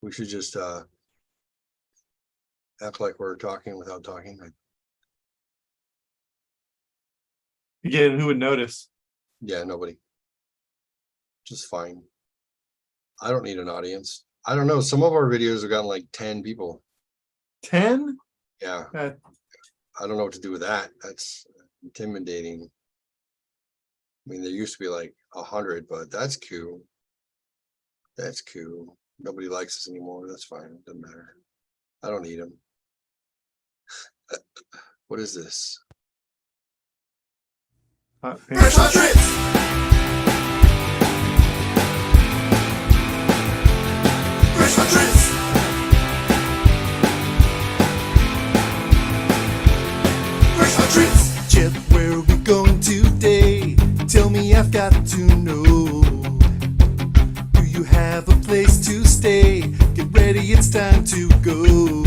We should just act like we're talking without talking. Again, who would notice? Yeah, nobody. Just fine. I don't need an audience. I don't know. Some of our videos have gotten like 10 people. 10? Yeah. I don't know what to do with that. That's intimidating. I mean, there used to be like 100, but that's cool. That's cool. Nobody likes us anymore. That's fine. It doesn't matter. I don't need them. What is this? Fresh hot trips. Fresh hot trips. Fresh hot trips. Chip, where are we going today? Tell me, I've got to know. Do you have a place to stay? Get ready, it's time to go.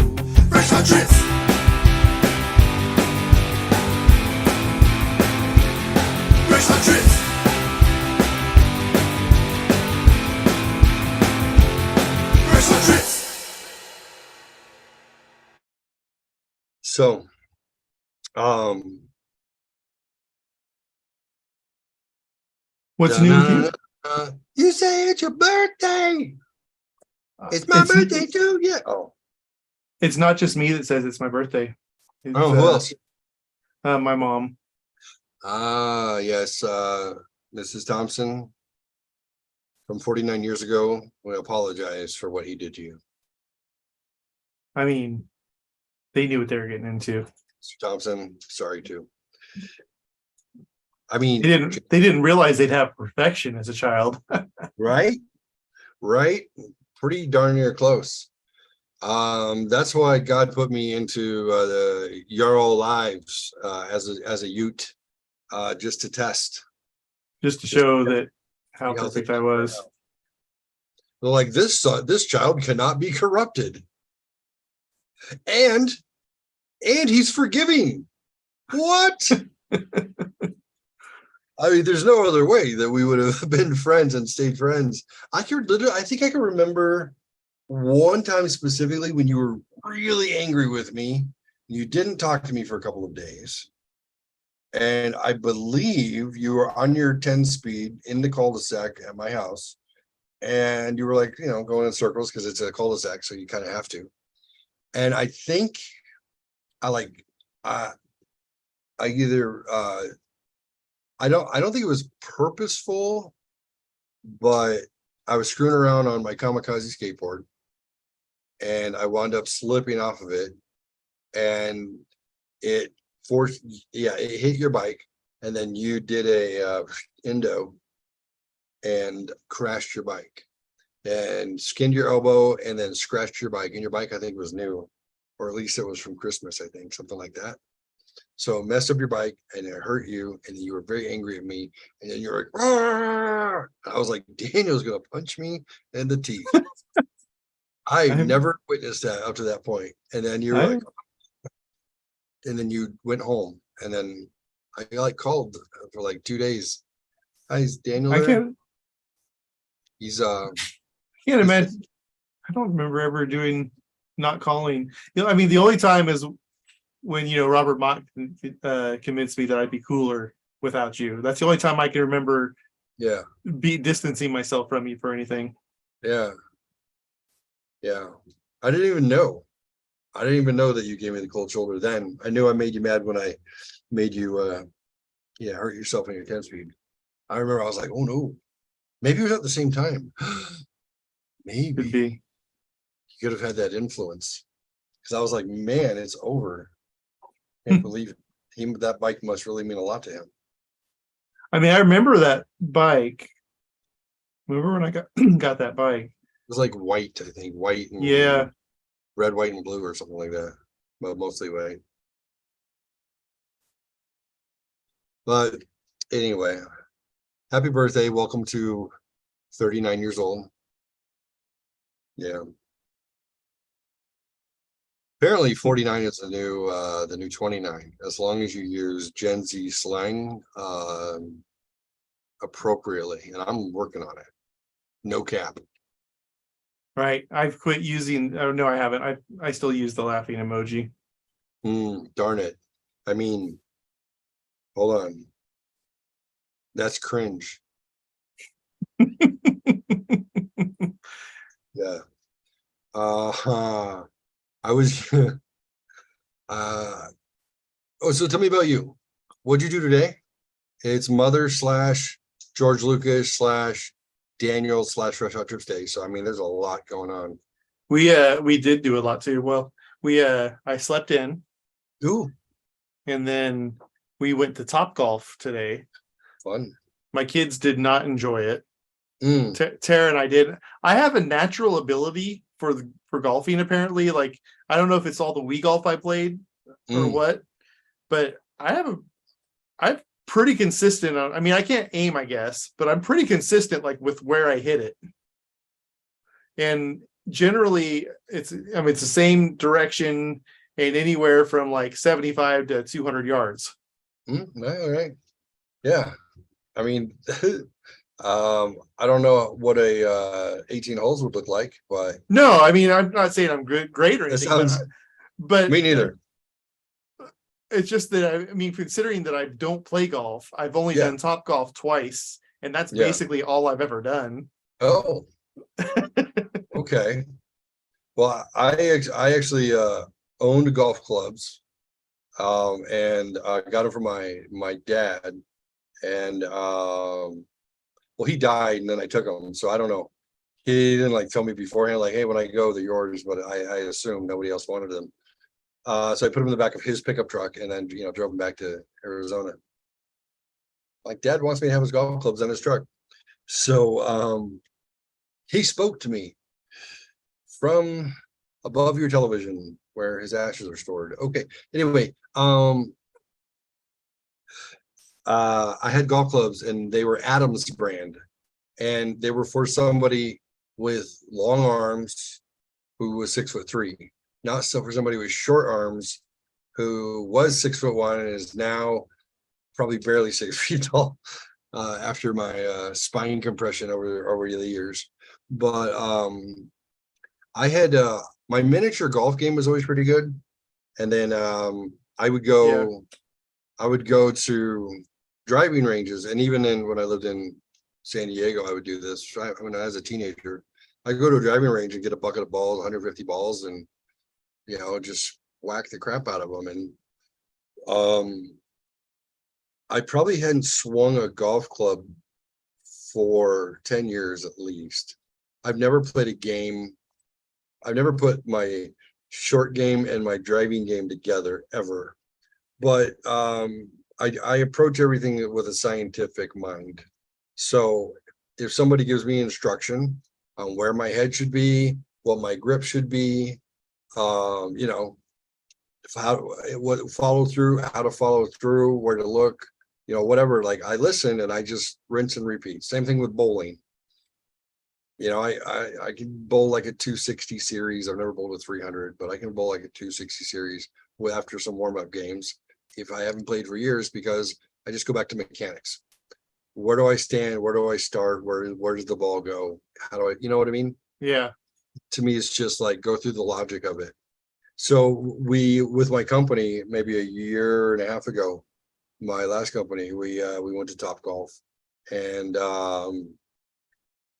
Fresh hot trips. Fresh hot trips. Fresh hot trips. So, What's new with you? You say it's your birthday. It's my birthday too. Yeah. Oh, It's not just me that says it's my birthday. It's, who else? My mom. Yes. Mrs. Thompson from 49 years ago. We apologize for what he did to you. I mean, they knew what they were getting into. Mr. Thompson, sorry too. I mean, They didn't realize they'd have perfection as a child. right? Pretty darn near close. That's why God put me into the Yarrow Lives as a Ute, just to test. Just to show that how perfect I was. They're like, this child cannot be corrupted. And he's forgiving. What? I mean, there's no other way that we would have been friends and stayed friends. I think I can remember one time specifically when you were really angry with me. You didn't talk to me for a couple of days. And I believe you were on your 10 speed in the cul-de-sac at my house. And you were like, going in circles because it's a cul-de-sac, so you kind of have to. And I think I don't think it was purposeful, but I was screwing around on my kamikaze skateboard and I wound up slipping off of it, and it hit your bike, and then you did a endo and crashed your bike and skinned your elbow and then scratched your bike. And your bike, I think, was new, or at least it was from Christmas, I think, something like that. So it messed up your bike and it hurt you, and you were very angry at me, and then you're like, "Arr!" I was like, Daniel's gonna punch me in the teeth. I've never witnessed that up to that point. And then you were like, and then you went home, and then I called for like 2 days. Hi, is Daniel there? He's Can't imagine. I don't remember ever not calling. I mean, the only time is when Robert Mott convinced me that I'd be cooler without you. That's the only time I can remember. Yeah. Be distancing myself from you for anything. Yeah. I didn't even know that you gave me the cold shoulder then. I knew I made you mad when I made you hurt yourself on your 10 speed. I remember I was like, oh no, maybe it was at the same time. Maybe Could be. You could have had that influence, because I was like, man, it's over. Can't believe it. That bike must really mean a lot to him. I mean, I remember that bike. Remember when I got that bike? It was like white, I think, white and red, white, and blue, or something like that. But mostly white. But anyway, happy birthday! Welcome to 39 years old. Yeah. Apparently 49 is the new 29, as long as you use Gen Z slang appropriately, and I'm working on it. No cap. Right. I've quit using. Oh no, I haven't. I still use the laughing emoji. Darn it. I mean, hold on. That's cringe. Yeah. I was so tell me about you. What'd you do today? It's Mother / George Lucas / Daniel / Fresh Hot Trips Day. So I mean, there's a lot going on. We did do a lot too. Well, I slept in, Ooh, and then we went to Top Golf today. fun. My kids did not enjoy it. Mm, Tara and I did. I have a natural ability for golfing. Apparently, like I don't know if it's all the Wii golf I played or what, but I'm pretty consistent on. I mean, I can't aim, I guess, but I'm pretty consistent like with where I hit it. And generally, it's the same direction and anywhere from like 75 to 200 yards. all right. Yeah. I mean, I don't know what a 18 holes would look like, but No, I mean, I'm not saying I'm great or that anything, sounds but me neither. It's just that I mean, considering that I don't play golf, I've only done Top Golf twice, and that's basically all I've ever done. Oh, okay. Well, I actually owned golf clubs, and got them from my dad, and well, he died, and then I took them, so I don't know. He didn't like tell me beforehand, like, hey, when I go, they're yours, but I assumed nobody else wanted them. So I put them in the back of his pickup truck, and then drove them back to Arizona. Like, dad wants me to have his golf clubs in his truck, so he spoke to me from above your television where his ashes are stored. Okay. Anyway, I had golf clubs, and they were Adams brand, and they were for somebody with long arms who was 6'3", not so for somebody with short arms who was 6'1" and is now probably barely 6 feet tall after my spine compression over the years. But I had my miniature golf game was always pretty good, and then I would go to driving ranges, and even when I lived in San Diego, I would do this. When I was a teenager, I'd go to a driving range and get a bucket of balls, 150 balls, and just whack the crap out of them. And I probably hadn't swung a golf club for 10 years at least. I've never played a game. I've never put my short game and my driving game together ever. But I approach everything with a scientific mind. So if somebody gives me instruction on where my head should be, what my grip should be, how to follow through, where to look, whatever, like I listen and I just rinse and repeat. Same thing with bowling. I can bowl like a 260 series. I've never bowled a 300, but I can bowl like a 260 series after some warm-up games if I haven't played for years, because I just go back to mechanics. Where do I stand? Where do I start? Where does the ball go? How do I, you know what I mean? Yeah. To me, it's just like go through the logic of it. So with my company, maybe a year and a half ago, my last company, we went to Top Golf, and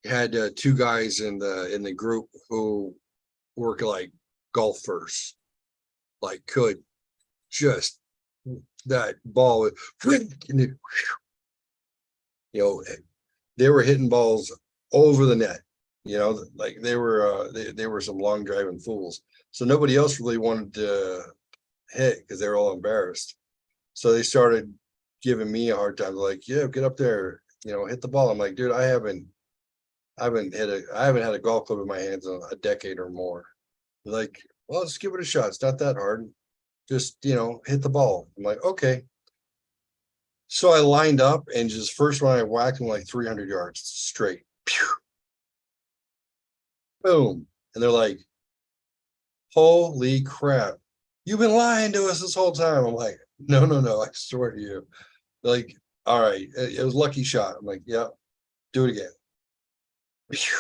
had two guys in the group who were like golfers, like could just that ball, they were hitting balls over the net, like they were some long driving fools. So nobody else really wanted to hit because they were all embarrassed. So they started giving me a hard time, like, yeah, get up there, hit the ball. I'm like, dude, I haven't had a golf club in my hands in a decade or more. Like, well, let's give it a shot. It's not that hard. Just, hit the ball. I'm like, okay. So I lined up, and just first one I whacked him like 300 yards straight. Pew. Boom. And they're like, holy crap. You've been lying to us this whole time. I'm like, no, I swear to you. They're like, all right, it was a lucky shot. I'm like, yeah, do it again. Pew.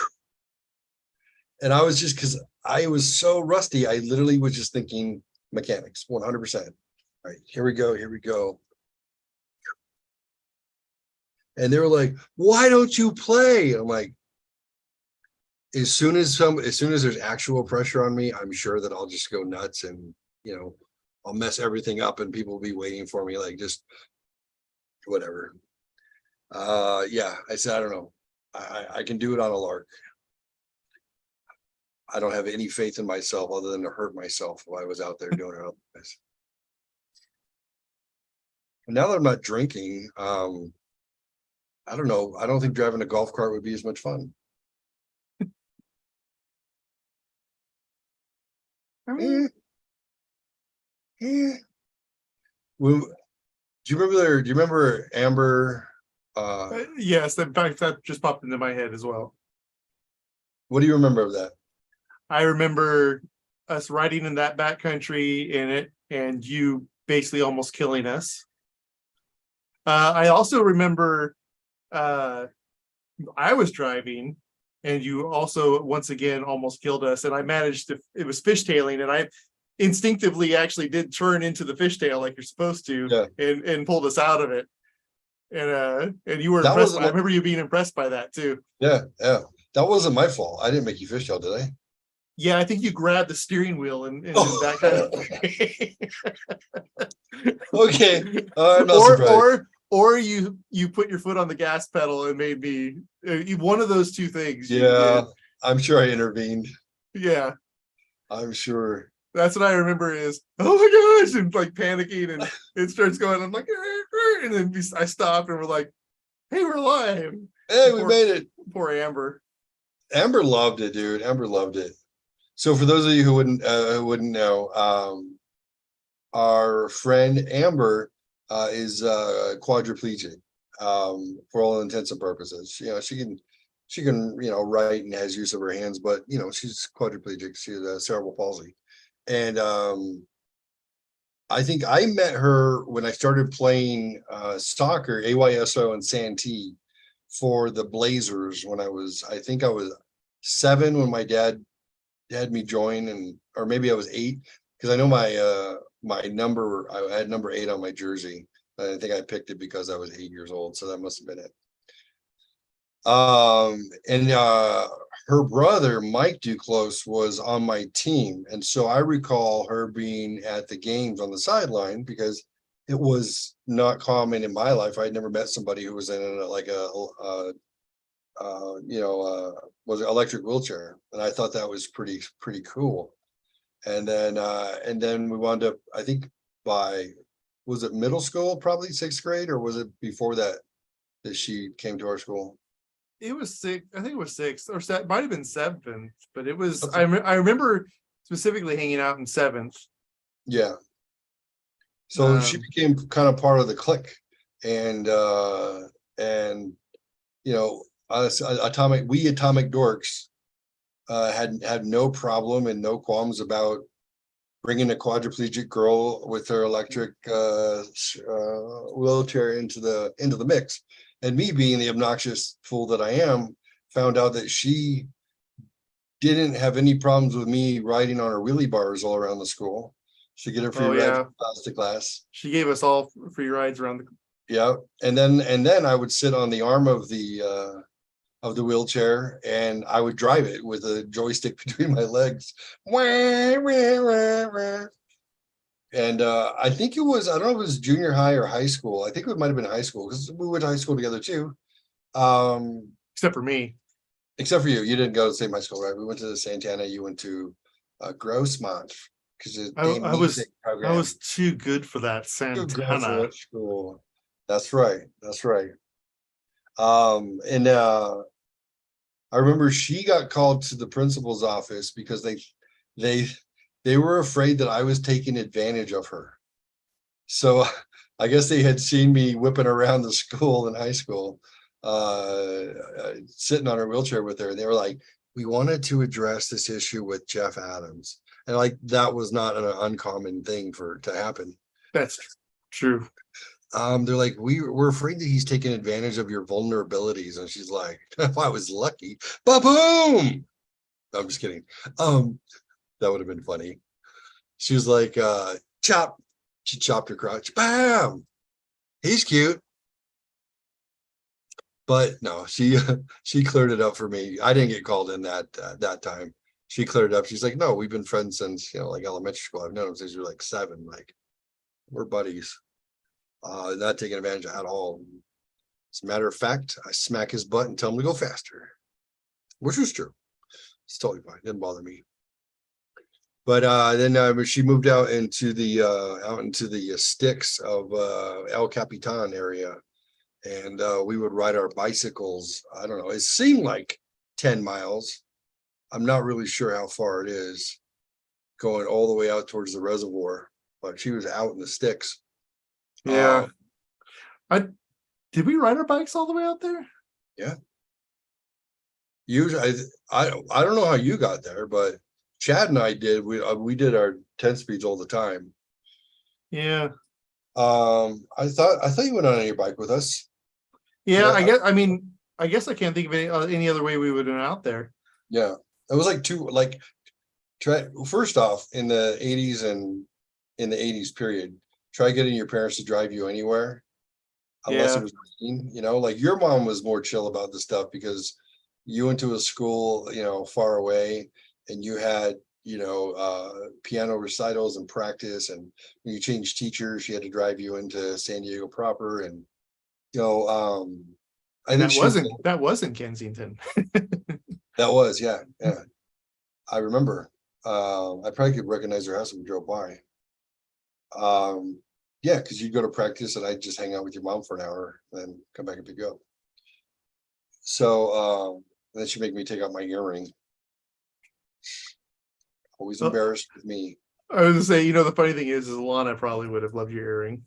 And I was just, because I was so rusty, I literally was just thinking mechanics, 100%. All right, here we go, here we go. And they were like, why don't you play? I'm like, as soon as there's actual pressure on me, I'm sure that I'll just go nuts and, I'll mess everything up and people will be waiting for me, like, just whatever. Yeah, I said, I don't know. I can do it on a lark. I don't have any faith in myself other than to hurt myself while I was out there doing it otherwise. Now that I'm not drinking, I don't know. I don't think driving a golf cart would be as much fun. I mean, Do you remember Amber? yes, in fact, that just popped into my head as well. What do you remember of that? I remember us riding in that backcountry in it, and you basically almost killing us. I also remember I was driving, and you also once again almost killed us, and I managed to. It was fishtailing, and I instinctively actually did turn into the fishtail like you're supposed to, Yeah. and pulled us out of it. And you were That impressed. wasn't I remember you being impressed by that too. Yeah. That wasn't my fault. I didn't make you fishtail, did I? Yeah, I think you grabbed the steering wheel and that kind of. Okay. I'm not surprised. Or you put your foot on the gas pedal and made me one of those two things. Yeah, I'm sure I intervened. Yeah, I'm sure. that's what I remember is, oh my gosh, and like panicking, and it starts going. I'm like, and then I stopped and we're like, hey, we're alive. Hey, we made it. Poor Amber. Amber loved it, dude. Amber loved it. So for those of you who wouldn't know, our friend Amber is quadriplegic for all intents and purposes. She can write and has use of her hands, but she's quadriplegic. She has cerebral palsy. And I think I met her when I started playing soccer, AYSO and Santee for the Blazers when I was 7 when my dad had me join, or maybe I was 8, because I know my number, I had number 8 on my jersey. I think I picked it because I was 8 years old, so that must have been it. And her brother Mike Duclos was on my team, and so I recall her being at the games on the sideline because it was not common in my life. I'd never met somebody who was in was an electric wheelchair, and I thought that was pretty cool. And then we wound up, I think was it middle school, probably 6th grade, or was it before that she came to our school? It was 6. I think it was 6th, or it might have been 7th, but it was. I remember specifically hanging out in 7th. Yeah. So she became kind of part of the clique, and Atomic Dorks had no problem and no qualms about bringing a quadriplegic girl with her electric wheelchair into the mix. And me, being the obnoxious fool that I am, found out that she didn't have any problems with me riding on her wheelie bars all around the school. She get her free ride from class to class. She gave us all free rides around the. Yeah, and then I would sit on the arm of the wheelchair, and I would drive it with a joystick between my legs. And I think it was, I don't know if it was junior high or high school. I think it might have been high school, because we went to high school together too. Except for me. Except for you. You didn't go to the same high school, right? We went to the Santana. You went to Grossmont. Because I was too good for that Santana school. That's right. And I remember she got called to the principal's office because they were afraid that I was taking advantage of her. So I guess they had seen me whipping around the school in high school, sitting on her wheelchair with her. And they were like, we wanted to address this issue with Jeff Adams. And that was not an uncommon thing to happen. That's true. They're like, we're afraid that he's taking advantage of your vulnerabilities. And she's like, if I was lucky, ba-boom. I'm just kidding. That would have been funny. She was like, chop. She chopped her crotch. Bam. He's cute. But no, she cleared it up for me. I didn't get called in that time. She cleared it up. She's like, no, we've been friends since, like elementary school. I've known him since we were like 7. Like, we're buddies. Not taking advantage at all. As a matter of fact, I smack his butt and tell him to go faster, which was true. It's totally fine. Didn't bother me. But then she moved out into the sticks of El Capitan area, and we would ride our bicycles. I don't know. It seemed like 10 miles. I'm not really sure how far it is, going all the way out towards the reservoir. But she was out in the sticks. Yeah. Did we ride our bikes all the way out there? Yeah. Usually, I don't know how you got there, but Chad and I did. We did our 10 speeds all the time. Yeah. I thought you went on your bike with us. Yeah, Yeah. I guess I can't think of any other way we would have been out there. Yeah, it was like first off, in the 80s and in the 80s period, try getting your parents to drive you anywhere unless Yeah. it was raining, like your mom was more chill about the stuff because you went to a school, far away, and you had, piano recitals and practice, and when you changed teachers, she had to drive you into San Diego proper, and I think That wasn't Kensington. that was, yeah. I remember. I probably could recognize her house if we drove by. Yeah, because you'd go to practice and I'd just hang out with your mom for an hour, and then come back and pick you up. So then she'd make me take out my earring. Always Well, embarrassed with me. I was gonna say, the funny thing is Lana probably would have loved your earring.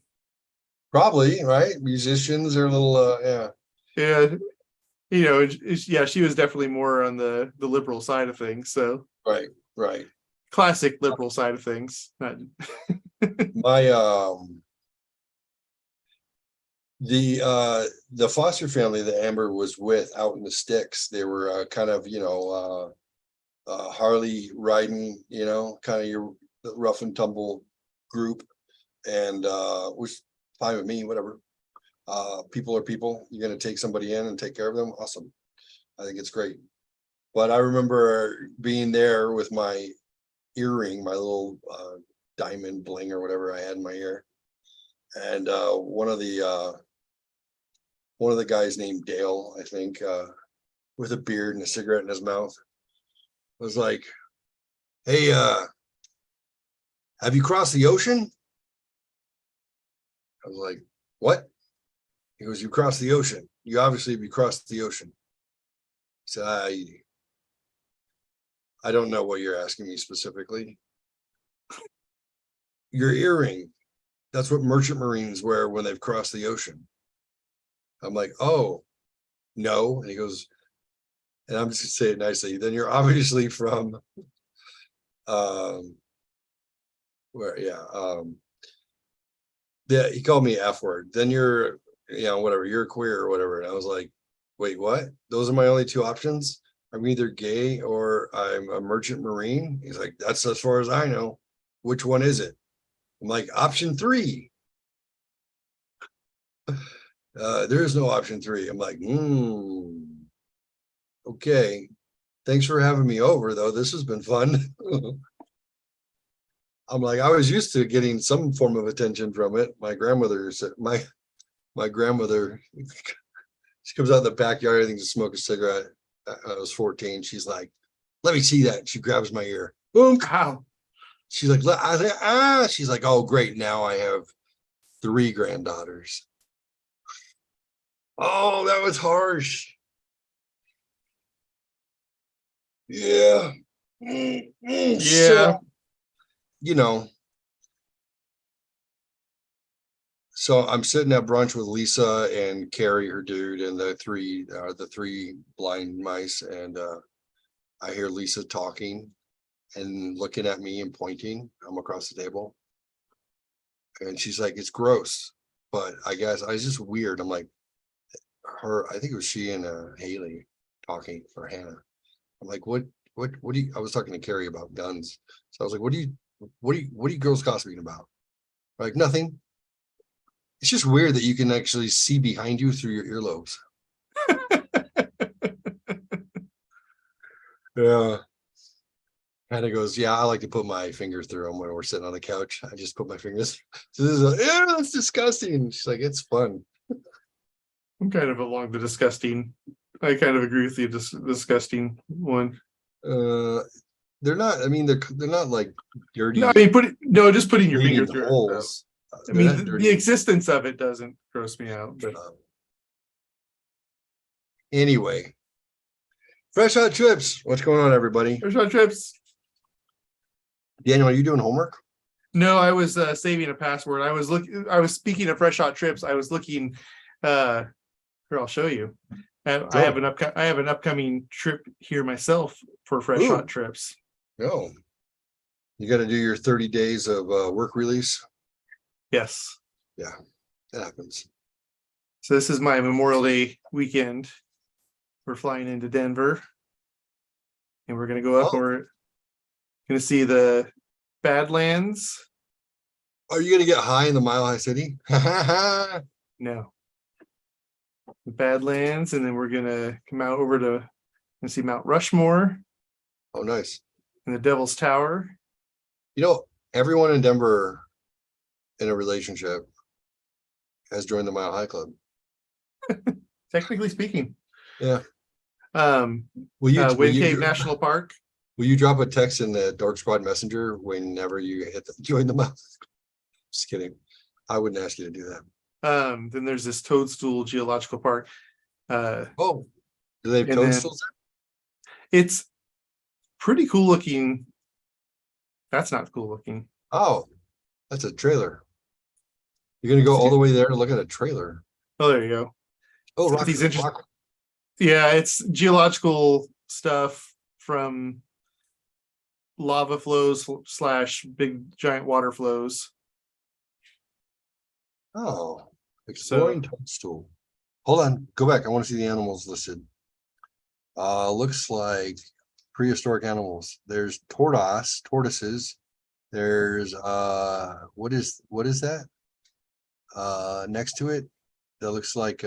Probably, right? Musicians are a little, yeah. Yeah. Yeah, she was definitely more on the liberal side of things. So Right. classic liberal side of things. Not My the foster family that Amber was with out in the sticks, they were kind of, Harley riding, kind of your rough and tumble group, and which fine with me, whatever. People are people. You're going to take somebody in and take care of them. Awesome. I think it's great. But I remember being there with my earring, my little diamond bling or whatever I had in my ear. And one of the guys named Dale, I think, with a beard and a cigarette in his mouth, was like, hey, have you crossed the ocean? I was like, what? He goes, you crossed the ocean. You obviously have crossed the ocean. So I don't know what you're asking me specifically. Your earring, that's what merchant marines wear when they've crossed the ocean. I'm like, oh, no. And he goes, and I'm just gonna say it nicely, then you're obviously from where, yeah, he called me F word. Then you're, whatever, you're queer or whatever. And I was like, wait, what? Those are my only 2 options. I'm either gay or I'm a merchant marine. He's like, that's as far as I know. Which one is it? I'm like, option 3. There is no option 3. I'm like, okay. Thanks for having me over, though. This has been fun. I'm like, I was used to getting some form of attention from it. My grandmother said, my grandmother, she comes out in the backyard, I think, to smoke a cigarette. I was 14. She's like, let me see that. She grabs my ear. Boom. Wow. She's like, she's like, oh, great. Now I have 3 granddaughters. Oh, that was harsh. Yeah. Yeah. So, so I'm sitting at brunch with Lisa and Carrie, her dude, and the 3 blind mice. And I hear Lisa talking and looking at me and pointing. I'm across the table. And she's like, it's gross. But I guess I was just weird. I'm like, I think it was she and Haley talking for Hannah. I'm like, what what do you, I was talking to Carrie about guns. So I was like, what are you girls gossiping about? Like, nothing. It's just weird that you can actually see behind you through your earlobes. Yeah. Hannah goes, yeah, I like to put my finger through them when we're sitting on the couch. I just put my fingers. So this is like, yeah, that's disgusting. She's like, it's fun. I'm kind of along the disgusting. I kind of agree with the disgusting one. They're not. I mean, they're not like dirty. No, I mean just putting your finger bleeding through it. holes. I They're mean, not the dirty. existence of it doesn't gross me out. But Anyway, fresh hot chips. What's going on, everybody? there's our trips. Daniel, are you doing homework? No, I was saving a password. I was speaking of fresh hot trips. I was looking. Here, I'll show you. I have an upcoming trip here myself for fresh Ooh. hot trips. No. You got to do your 30 days of work release. Yes. Yeah, that happens. So this is my Memorial Day weekend. We're flying into Denver, and we're gonna go up. Oh. We're gonna see the Badlands. Are you going to get high in the Mile High City? No. The Badlands, and then we're gonna come out over to and see Mount Rushmore Oh, nice. and the Devil's Tower. You know, everyone in Denver in a relationship has joined the Mile High Club. Technically speaking. Yeah. Will Wind Cave National Park. Will you drop a text in the Dork Squad Messenger whenever you join the Mile? Just kidding. I wouldn't ask you to do that. Then there's this Toadstool Geological Park. Oh, do they have and then- toadstools? It's pretty cool looking. That's not cool looking. Oh, that's a trailer. You're gonna go all the way there to look at a trailer. Oh, there you go. Oh, It's these Yeah, it's geological stuff from lava flows / big giant water flows. Oh, exploring toadstool. Hold on, go back. I want to see the animals listed. Looks like prehistoric animals. There's tortoises. There's what is that? Next to it, that looks like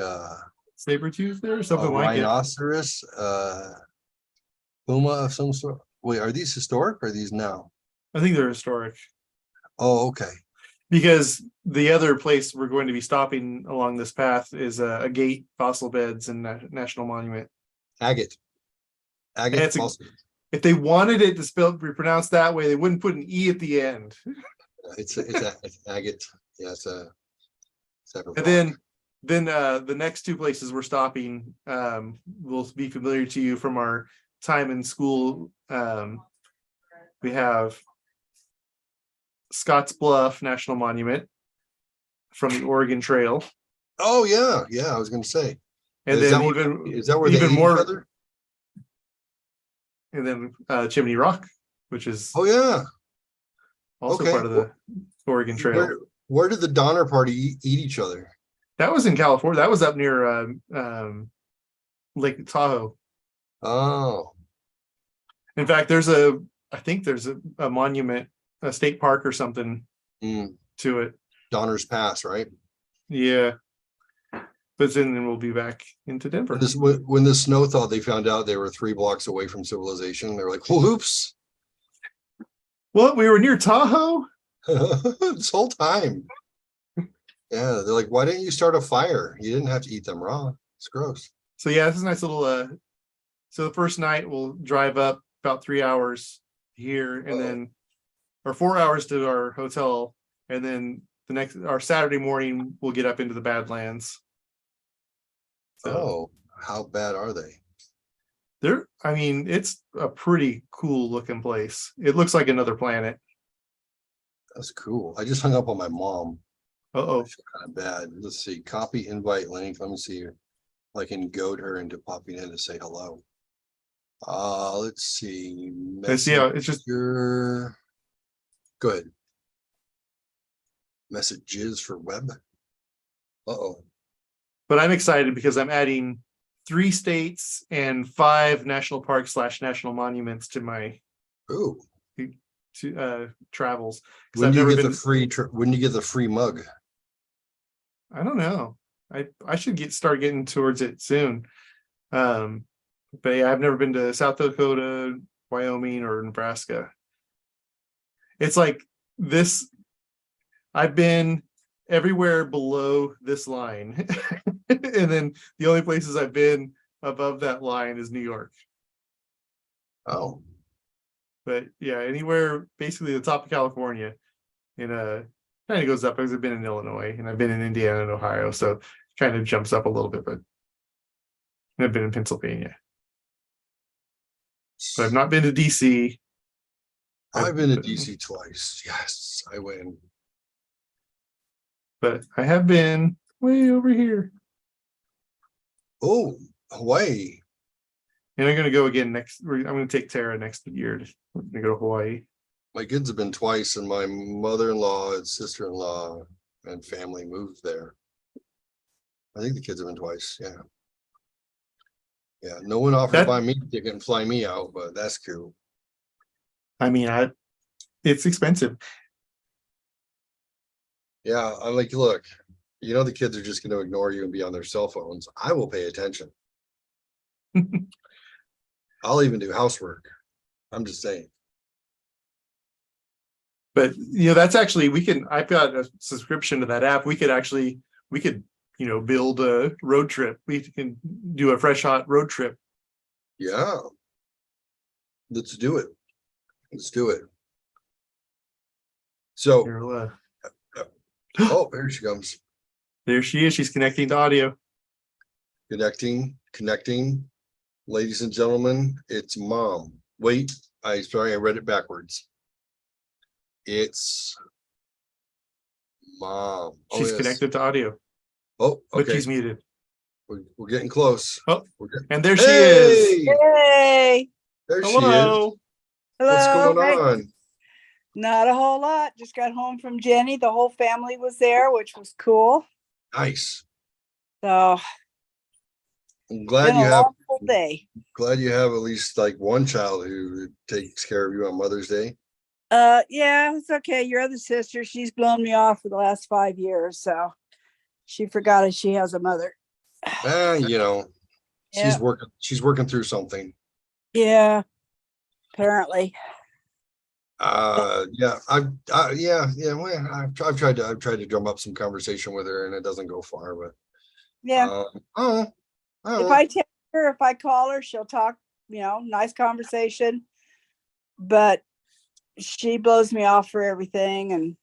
Saber-tooth there, a something like it. rhinoceros, puma of some sort. Wait, are these historic or are these now? I think they're historic. Oh, okay. Because the other place we're going to be stopping along this path is a Gate Fossil Beds and National Monument. Agate. It's fossil. If they wanted it to be pronounced that way, they wouldn't put an E at the end. It's agate. Yeah, it's a separate. And then the next two places we're stopping will be familiar to you from our time in school. We have Scotts Bluff National Monument from the Oregon Trail. Oh yeah, I was gonna say. And is then is that where they even eat more each other? And then Chimney Rock, which is Oh yeah. also okay. part of the Oregon Trail. Where did the Donner Party eat each other? That was in California. That was up near Lake Tahoe. Oh, In fact, I think there's a monument, a state park or something to it. Donner's Pass, right? Yeah. But then we'll be back into Denver. When the snow thawed, they found out they were 3 blocks away from civilization. They're like, whoops. What? We were near Tahoe? This whole time. Yeah, they're like, why didn't you start a fire? You didn't have to eat them raw. It's gross. So yeah, this is a nice little so the first night we'll drive up about 3 hours here and then or 4 hours to our hotel, and then our Saturday morning we'll get up into the Badlands. So, how bad are they? It's a pretty cool looking place. It looks like another planet. That's cool. I just hung up on my mom. Uh-oh. I feel kind of bad. Let's see. Copy invite link. Let me see if I can goad her into popping in to say hello. Let's see. Let's see how it's just Go ahead. Messages for web. Uh-oh. But I'm excited because I'm adding 3 states and 5 national parks / national monuments to my Ooh. travels. 'Cause When I've do you never get been. the free when do you get the free mug? I don't know. I should start getting towards it soon. But yeah, I've never been to South Dakota, Wyoming, or Nebraska. It's like this. I've been everywhere below this line. And then the only places I've been above that line is New York. Oh, But yeah, anywhere basically the top of California. And kind of goes up because I've been in Illinois and I've been in Indiana and Ohio. So it kind of jumps up a little bit, but I've been in Pennsylvania. But I've not been to DC. I've been to DC twice. Yes, I win. But I have been way over here. Oh, Hawaii. And I'm gonna go again next. I'm gonna take Tara next year. We're gonna go to Hawaii. My kids have been twice, and my mother-in-law and sister-in-law and family moved there. I think the kids have been twice. Yeah. Yeah. No one offered to buy me a ticket and fly me out, but that's cool. I mean, it's expensive. Yeah. I'm like, look, you know, the kids are just going to ignore you and be on their cell phones. I will pay attention. I'll even do housework. I'm just saying. But that's actually I've got a subscription to that app. We could build a road trip. We can do a fresh hot road trip. Yeah. Let's do it. Let's do it. So, oh, here she comes. There she is. She's connecting to audio. Connecting. Ladies and gentlemen, it's mom. Wait, I read it backwards. It's mom. She's connected to audio. Oh, okay. But she's muted. We're getting close. Oh, and there she is. Hey. There she is. Hello. What's going Hey. on? Not a whole lot. Just got home from Jenny. The whole family was there, which was cool. Nice. So I'm glad been you a have long full day. glad you have at least like one child who takes care of you on Mother's Day. Yeah, it's okay. Your other sister, she's blown me off for the last 5 years, so she forgot that she has a mother. She's working through something. Yeah, apparently. Yeah, I've tried to drum up some conversation with her and it doesn't go far, but Yeah. If I text her, if I call her, she'll talk, nice conversation. But she blows me off for everything. And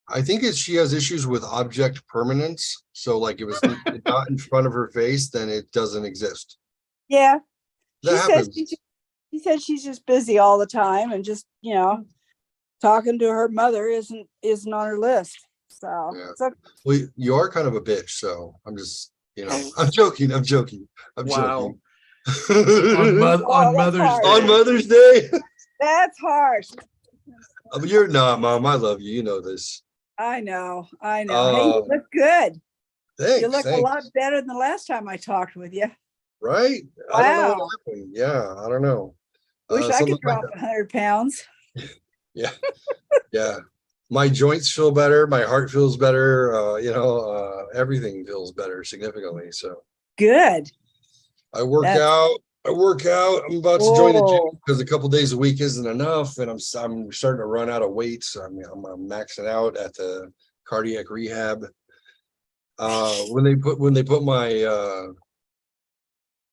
I think she has issues with object permanence. So like if it's not in front of her face, then it doesn't exist. yeah, That happens. she said she's just busy all the time and just, talking to her mother isn't on her list. So Yeah. it's okay. Well, you are kind of a bitch, so I'm just, I'm joking. Wow. joking. On Oh, Mother's that's Day. On Mother's Day. That's harsh. You're not, Mom. I love you. You know this. I know. Hey, you look good. Thanks. You look a lot better than the last time I talked with you. Right? I don't know Wow. what happened. Yeah, I don't know. Wish I something could drop 100 pounds. Yeah. Yeah. My joints feel better. My heart feels better. Everything feels better significantly. So Good. I work out. I'm about to join the gym because a couple days a week isn't enough, and I'm starting to run out of weights. I'm maxing out at the cardiac rehab. When they put my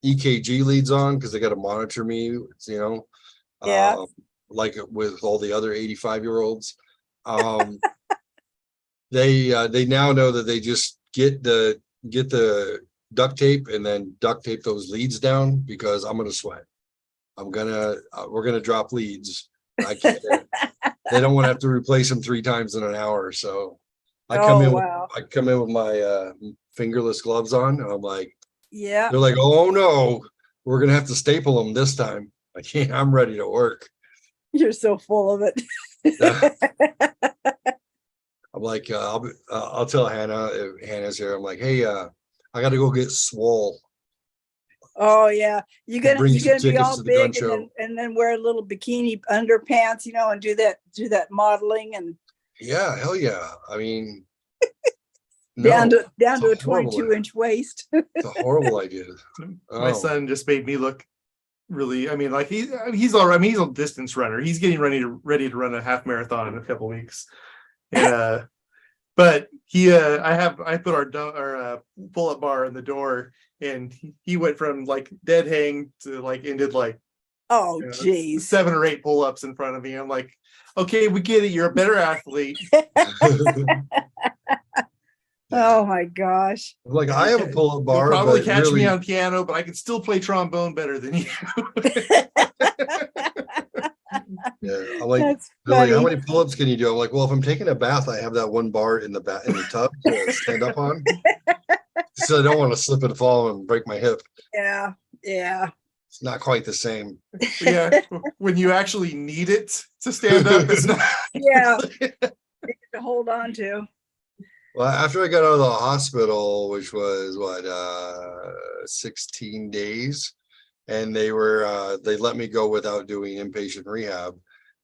EKG leads on, because they got to monitor me, Yeah. like with all the other 85-year-olds. They now know that they just get the duct tape and then duct tape those leads down, because I'm gonna sweat. We're gonna drop leads. I can't. They don't want to have to replace them 3 times in an hour. So I come in with my fingerless gloves on. And I'm like, Yeah. they're like, oh no, we're gonna have to staple them this time. I can't. I'm ready to work. You're so full of it. I'm like, I'll tell Hannah if Hannah's here. I'm like, hey, I got to go get swole. Oh yeah. You're gonna Bring some be tickets all to the gun big show. and then wear little bikini underpants, and do that modeling and Yeah, hell yeah. I mean, down no, to a it's a horrible, 22-inch waist. it's a horrible idea. My Oh, son just made me look really. I mean, like he's all right. I mean, he's a distance runner. He's getting ready to run a half marathon in a couple weeks. And but I put our pull up bar in the door, and he went from like dead hang to like ended like Oh geez. 7 or 8 pull ups in front of me. I'm like, okay, we get it. You're a better athlete. Oh my gosh. like I have a pull-up bar. You'll probably but catch really, me on piano, but I can still play trombone better than you. yeah, I'm like, That's they're like, how funny. many pull-ups can you do? I'm like, well, if I'm taking a bath, I have that one bar in the tub to stand up on. So I don't want to slip and fall and break my hip. Yeah. It's not quite the same. Yeah, when you actually need it to stand up, it's not. Yeah. To hold on to. Well, after I got out of the hospital, which was 16 days, and they let me go without doing inpatient rehab.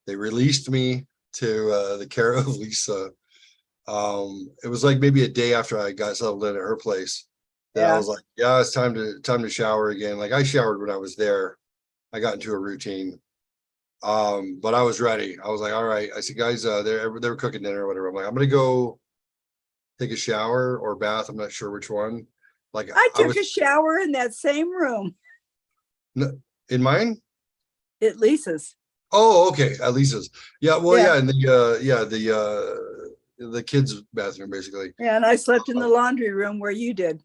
They released me to the care of Lisa. It was like maybe a day after I got settled in at her place that I Yeah. was like, yeah, it's time to shower again. Like I showered when I was there. I got into a routine. But I was ready. I was like, all right. I said, guys, they were cooking dinner or whatever. I'm like, I'm gonna go take a shower or bath. I'm not sure which one. Like I took was a shower in that same room in mine. at Lisa's. Oh, okay. At Lisa's. Yeah. Well, Yeah. yeah. And the kids' bathroom, basically. Yeah, and I slept in the laundry room where you did.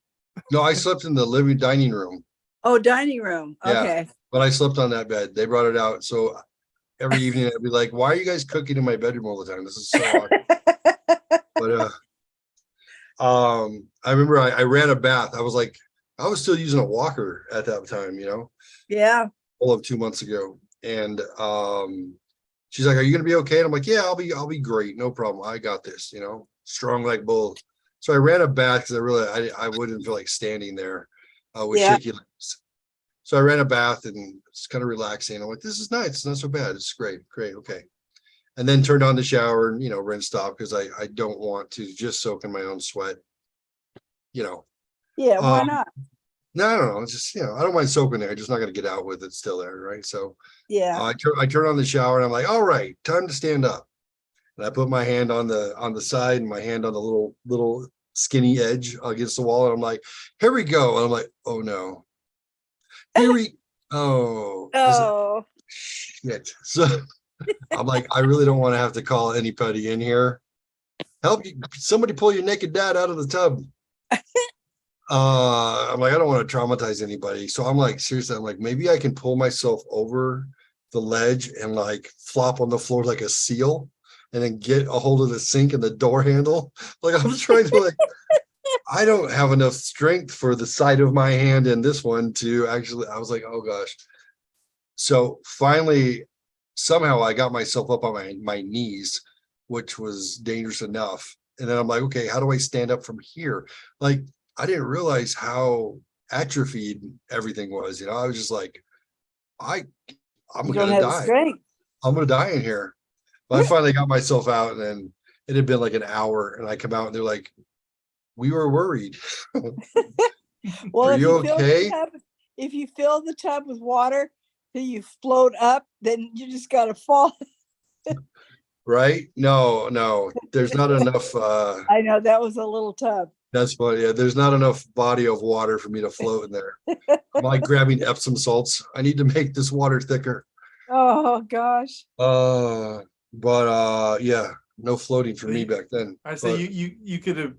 No, I slept in the dining room, Oh, dining room. Yeah. Okay. but I slept on that bed. They brought it out. So every evening I'd be like, why are you guys cooking in my bedroom all the time? This is so awkward. But I remember I ran a bath. I was still using a walker at that time, Yeah. all of 2 months ago. And she's like, are you gonna be okay? And I'm like, yeah, I'll be great, no problem. I got this, strong like bull. So I ran a bath because I wouldn't feel like standing there with Yeah. shaky legs. So I ran a bath and it's kind of relaxing. I'm like, this is nice, it's not so bad. It's great, okay. And then turned on the shower and rinsed off because I don't want to just soak in my own sweat. Yeah. Why Um, not? No, I don't know. It's just, I don't mind soaking there. I'm just not going to get out with it still there. Right. So Yeah. I turn on the shower and I'm like, all right, time to stand up. And I put my hand on the side and my hand on the little skinny edge against the wall. And I'm like, here we go. And I'm like, oh no. Oh, Oh. shit. So I'm like, I really don't want to have to call anybody in here. Help you, somebody pull your naked dad out of the tub. I'm like, I don't want to traumatize anybody. So I'm like, seriously, I'm like, maybe I can pull myself over the ledge and like flop on the floor like a seal and then get a hold of the sink and the door handle. Like I'm trying to I don't have enough strength for the side of my hand and this one to actually, I was like, oh gosh. So finally, somehow I got myself up on my knees, which was dangerous enough. And then I'm like, okay, how do I stand up from here? Like, I didn't realize how atrophied everything was. I was just like, I'm You don't gonna have the die. strength. I'm gonna die in here. But I finally got myself out, and then it had been like an hour, and I come out and they're like, we were worried. Well, Are if you fill okay? if you fill the tub with water till you float up, then you just gotta fall. Right? No, there's not enough I know that was a little tub. that's funny. Yeah, there's not enough body of water for me to float in there. I'm like grabbing Epsom salts. I need to make this water thicker. Oh gosh. Yeah, no floating for me back then. I say you could have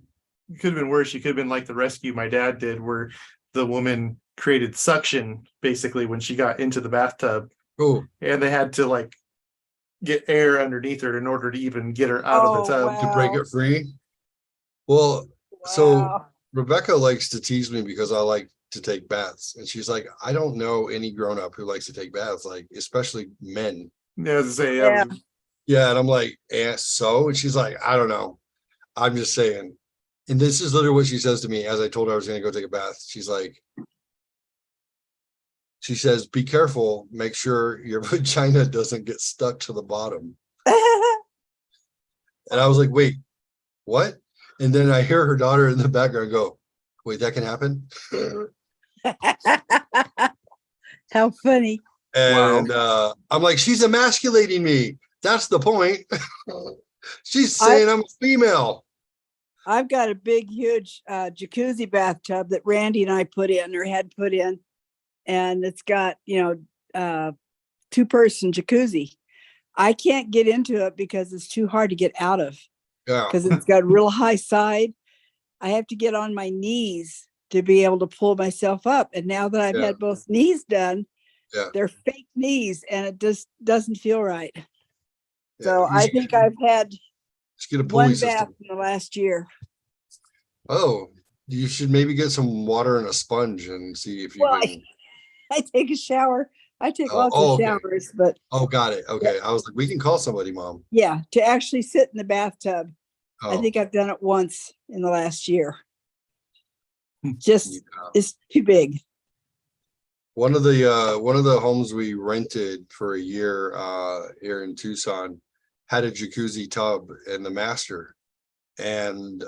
been worse. You could have been like the rescue my dad did, where the woman created suction basically when she got into the bathtub, Oh, and they had to like get air underneath her in order to even get her out of the tub. wow. to break it free. Well, so Wow. Rebecca likes to tease me because I like to take baths. And she's like, I don't know any grown up who likes to take baths, like especially men. Yeah, as I say, Yeah. Yeah. And I'm like, so? And she's like, I don't know. I'm just saying. And this is literally what she says to me as I told her I was going to go take a bath. She's like, She says, be careful, make sure your vagina doesn't get stuck to the bottom. And I was like, wait, what? And then I hear her daughter in the background go, wait, that can happen? How funny. And I'm like, she's emasculating me. That's the point. She's saying I'm a female. I've got a big, huge jacuzzi bathtub that Randy and I put in, or had put in. And it's got, 2-person jacuzzi. I can't get into it because it's too hard to get out of. Yeah. Because it's got real high side. I have to get on my knees to be able to pull myself up. And now that I've had both knees done, they're fake knees, and it just doesn't feel right. So I think I've had one bath in the last year. Oh, you should maybe get some water and a sponge and see if you can. I take a shower. I take lots of showers, but. Oh, got it. Okay. I was like, we can call somebody, Mom. Yeah, to actually sit in the bathtub. I think I've done it once in the last year. Just, it's too big. One of the homes we rented for a year here in Tucson had a jacuzzi tub in the master. And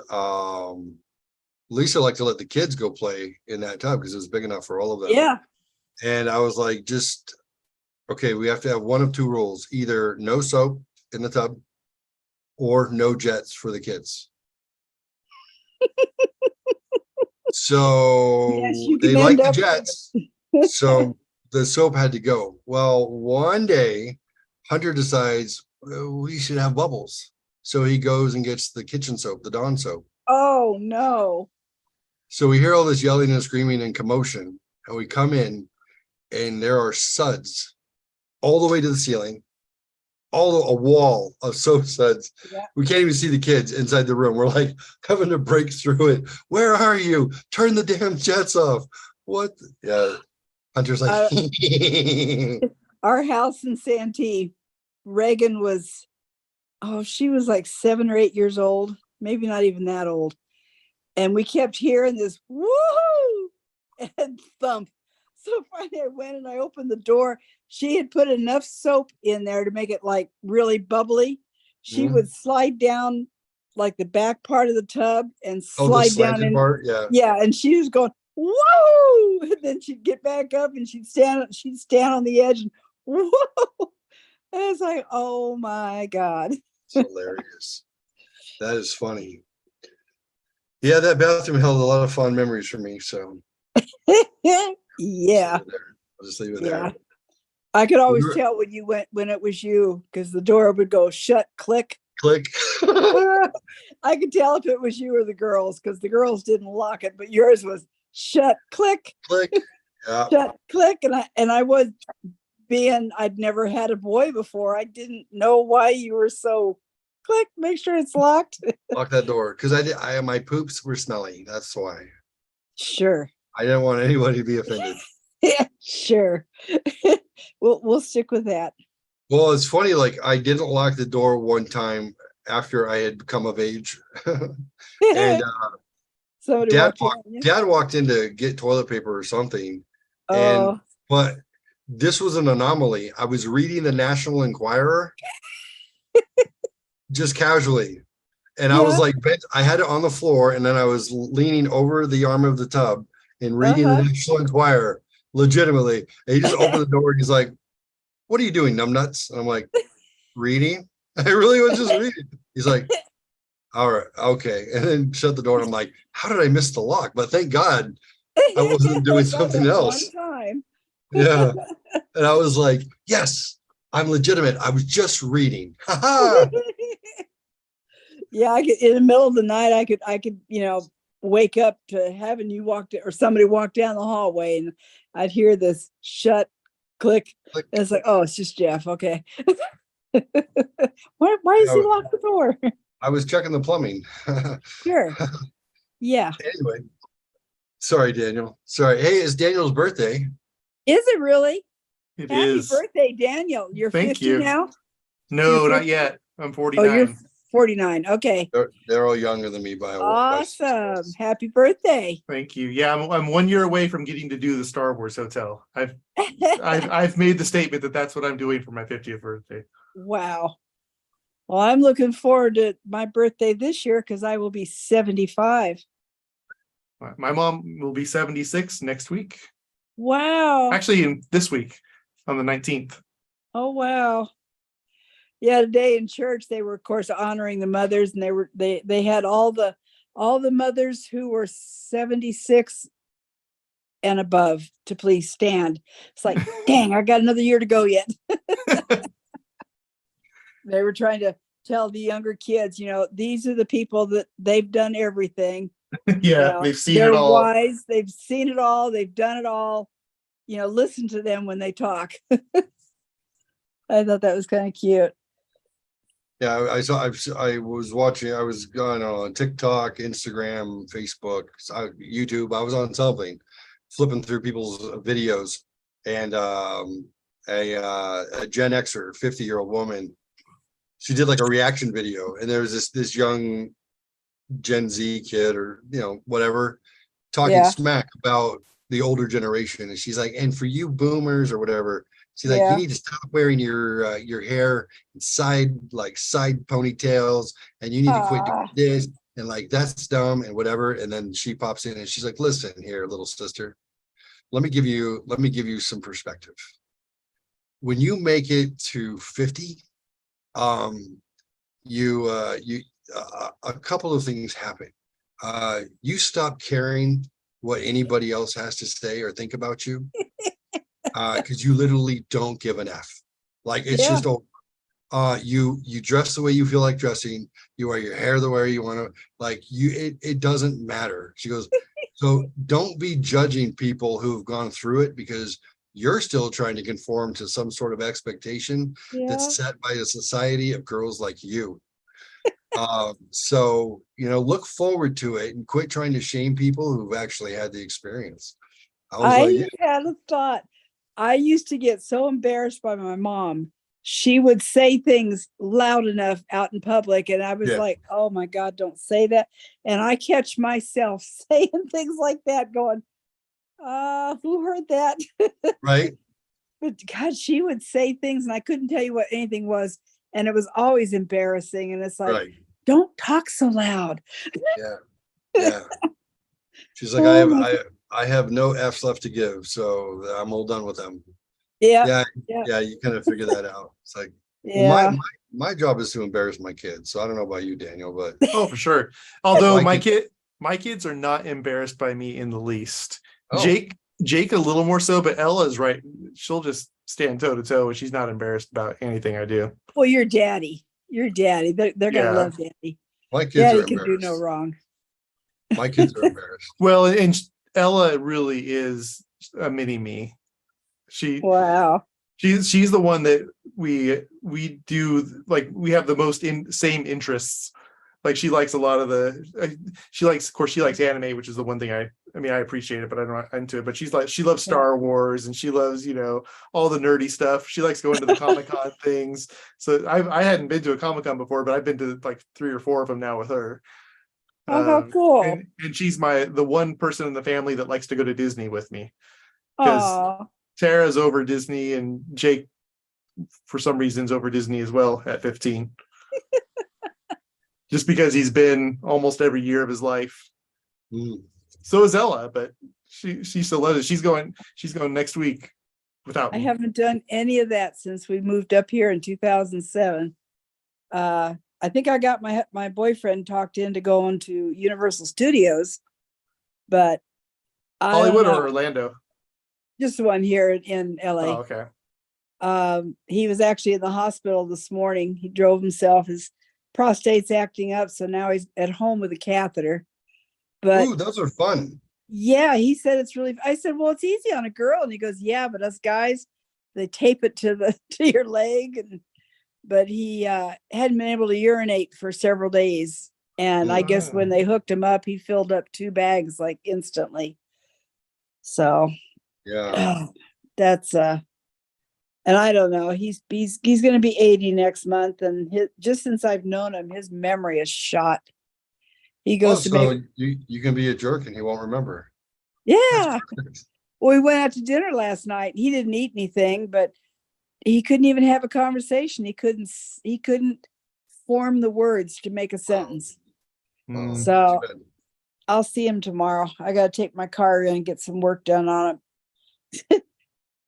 Lisa liked to let the kids go play in that tub because it was big enough for all of them. Yeah. And I was like, okay, we have to have one of two rules, either no soap in the tub or no jets for the kids. So they like the jets. So the soap had to go. Well, one day Hunter decides we should have bubbles. So he goes and gets the kitchen soap, the Dawn soap. Oh, no. So we hear all this yelling and screaming and commotion, and we come in and there are suds all the way to the ceiling, a wall of soap suds. Yeah. We can't even see the kids inside the room. We're like having to break through it. Where are you? Turn the damn jets off. What? Yeah. Hunter's like, our house in Santee, Reagan was, she was like 7 or 8 years old, maybe not even that old. And we kept hearing this woohoo and thump. So finally I went and I opened the door. She had put enough soap in there to make it like really bubbly. She would slide down like the back part of the tub and slide down in. Part? Yeah. And she was going, whoa. And then she'd get back up and she'd stand on the edge and whoa. And I was like, oh my God. It's hilarious. That is funny. Yeah, that bathroom held a lot of fond memories for me. So yeah. I'll just leave it there. I could always tell when it was you, because the door would go shut, click. I could tell if it was you or the girls, because the girls didn't lock it, but yours was shut, click. Yeah. Shut, click. And I was I'd never had a boy before. I didn't know why you were so click, make sure it's locked. Lock that door. Because my poops were smelly. That's why. Sure. I didn't want anybody to be offended. Yeah, sure. We'll stick with that. Well, it's funny, like I didn't lock the door one time after I had become of age. And Dad walked in to get toilet paper or something. But this was an anomaly. I was reading the National Enquirer just casually. And I was like, I had it on the floor, and then I was leaning over the arm of the tub and reading the National Enquirer legitimately. And he just opened the door and he's like, what are you doing, numbnuts? And I'm like, reading? I really was just reading. He's like, all right, okay. And then shut the door. And I'm like, how did I miss the lock? But thank God I wasn't doing something else. One time. Yeah. And I was like, yes, I'm legitimate. I was just reading. Yeah, in the middle of the night, I could, wake up to having you or somebody walk down the hallway, and I'd hear this shut, click. And it's like, oh, it's just Jeff. Okay. Why does he lock the door? I was checking the plumbing. Sure. Yeah. Anyway, sorry, Daniel. Sorry. Hey, it's Daniel's birthday. Is it really? It Happy is. birthday, Daniel. You're Thank 50 you. now? No, not yet. I'm 49. Oh, you're 49. Okay. They're all younger than me by a Awesome. Happy birthday. Thank you. Yeah, I'm 1 year away from getting to do the Star Wars hotel. I've made the statement that that's what I'm doing for my 50th birthday. Wow. Well, I'm looking forward to my birthday this year because I will be 75. My mom will be 76 next week. Wow. Actually, this week on the 19th. Oh, wow. Yeah, today in church, they were, of course, honoring the mothers, and they had all the mothers who were 76 and above to please stand. It's like, dang, I got another year to go yet. They were trying to tell the younger kids, these are the people that they've done everything. Yeah, they've seen they're it all. wise. They've seen it all. They've done it all. Listen to them when they talk. I thought that was kind of cute. Yeah, I was watching, I was going on TikTok, Instagram, Facebook, YouTube. I was on something, flipping through people's videos, and a Gen Xer, 50-year-old woman, she did like a reaction video, and there was this young Gen Z kid or whatever talking smack about the older generation, and she's like, and for you boomers or whatever, she's like, you need to stop wearing your hair in side ponytails, and you need to quit doing this, and like that's dumb and whatever. And then she pops in and she's like, listen here, little sister, let me give you some perspective. When you make it to 50, a couple of things happen. You stop caring what anybody else has to say or think about you, because you literally don't give an F. Like it's just you dress the way you feel like dressing, you wear your hair the way you want to, like it doesn't matter. She goes, so don't be judging people who've gone through it, because you're still trying to conform to some sort of expectation that's set by a society of girls like you. So look forward to it and quit trying to shame people who've actually had the experience. I had a thought. I used to get so embarrassed by my mom. She would say things loud enough out in public, and I was like, oh my God, don't say that. And I catch myself saying things like that, going, who heard that? Right. But God, she would say things and I couldn't tell you what anything was. And it was always embarrassing. And it's like, don't talk so loud. Yeah. She's like, I have no F's left to give, so I'm all done with them. Yeah. You kind of figure that out. It's like, well, my job is to embarrass my kids. So I don't know about you, Daniel, but for sure. Although my kids are not embarrassed by me in the least. Jake a little more so, but Ella's right. She'll just stand toe to toe, and she's not embarrassed about anything I do. Well, you're daddy. They're gonna love daddy. My kids daddy are can do no wrong. My kids are embarrassed. Well, and Ella really is a mini me. She's the one that we do, like, we have the most same interests. Like, she likes a lot of she likes anime, which is the one thing I appreciate it, but I'm not into it. But she loves Star Wars, and she loves, all the nerdy stuff. She likes going to the Comic-Con things. So I hadn't been to a Comic-Con before, but I've been to like 3 or 4 of them now with her. Oh, how cool. And she's the one person in the family that likes to go to Disney with me. Because Tara's over Disney, and Jake, for some reason, is over Disney as well at 15. Just because he's been almost every year of his life. So is Ella, but she still loves it. She's going next week without me. I haven't done any of that since we moved up here in 2007. I think I got my boyfriend talked into going to Universal Studios, but Hollywood or Orlando? Just the one here in LA. Oh, okay. He was actually in the hospital this morning. He drove himself. His prostate's acting up, so now he's at home with a catheter. But those are fun. Yeah, he said it's really. I said, well, it's easy on a girl, and he goes, yeah, but us guys, they tape it to your leg, but he hadn't been able to urinate for several days, and I guess when they hooked him up, he filled up 2 bags like instantly. So that's And I don't know, he's going to be 80 next month. And just since I've known him, his memory is shot. He Oh, goes to so make, you can be a jerk and he won't remember. yeah. Well, we went out to dinner last night. He didn't eat anything, but he couldn't even have a conversation. He couldn't form the words to make a sentence. Oh, So too bad. I'll see him tomorrow. I got to take my car in and get some work done on it.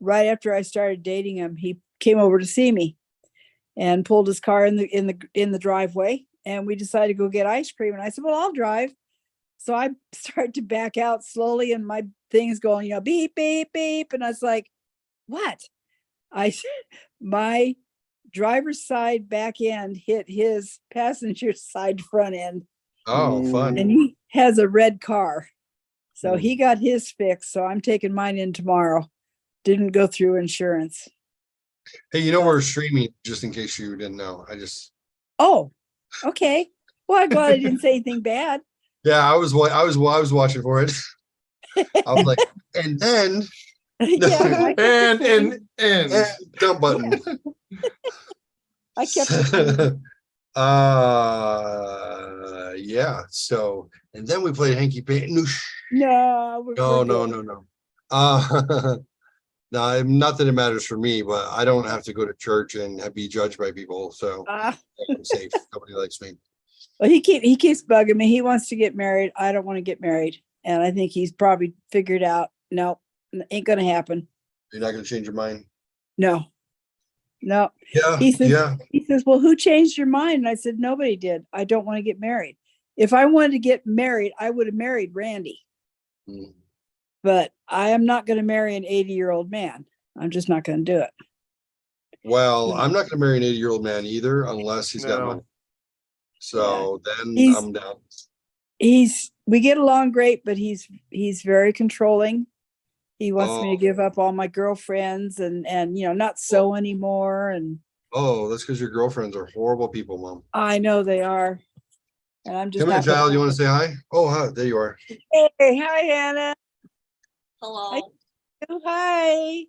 Right after I started dating him, he came over to see me and pulled his car in the driveway, and we decided to go get ice cream. And I said, "Well, I'll drive." So I started to back out slowly, and my thing's going, beep, beep, beep. And I was like, "What?" My driver's side back end hit his passenger side front end, Oh, fun. and he has a red car. So Hmm. he got his fixed. So I'm taking mine in tomorrow. Didn't go through insurance. Hey, we're streaming just in case you didn't know. Oh, okay. Well, I'm glad I didn't say anything bad. Yeah, I was watching for it. I was like, and then Yeah, And dump button. I kept it. Yeah. So, and then we played hanky panky. No, we're No. good. No, not that it matters for me, but I don't have to go to church and be judged by people, so I'm safe. Nobody likes me. Well, he keeps bugging me. He wants to get married. I don't want to get married, and I think he's probably figured out. No, ain't gonna happen. You're not gonna change your mind. No. Yeah, He says, yeah. "Well, who changed your mind?" And I said, "Nobody did. I don't want to get married. If I wanted to get married, I would have married Randy. Mm. But I am not going to marry an 80-year-old man. I'm just not going to do it." Well, No. I'm not gonna marry an 80-year-old man either, unless he's got No. money. So then He's- I'm down. We get along great, but he's very controlling. He wants me to Oh. give up all my girlfriends and not sew anymore. And Oh, that's because your girlfriends are horrible people, Mom. I know they are. And I'm just Come here, not. child. You want to say hi? Oh, hi. There you are. Hey, hi, Hannah. Hello. Oh, hi.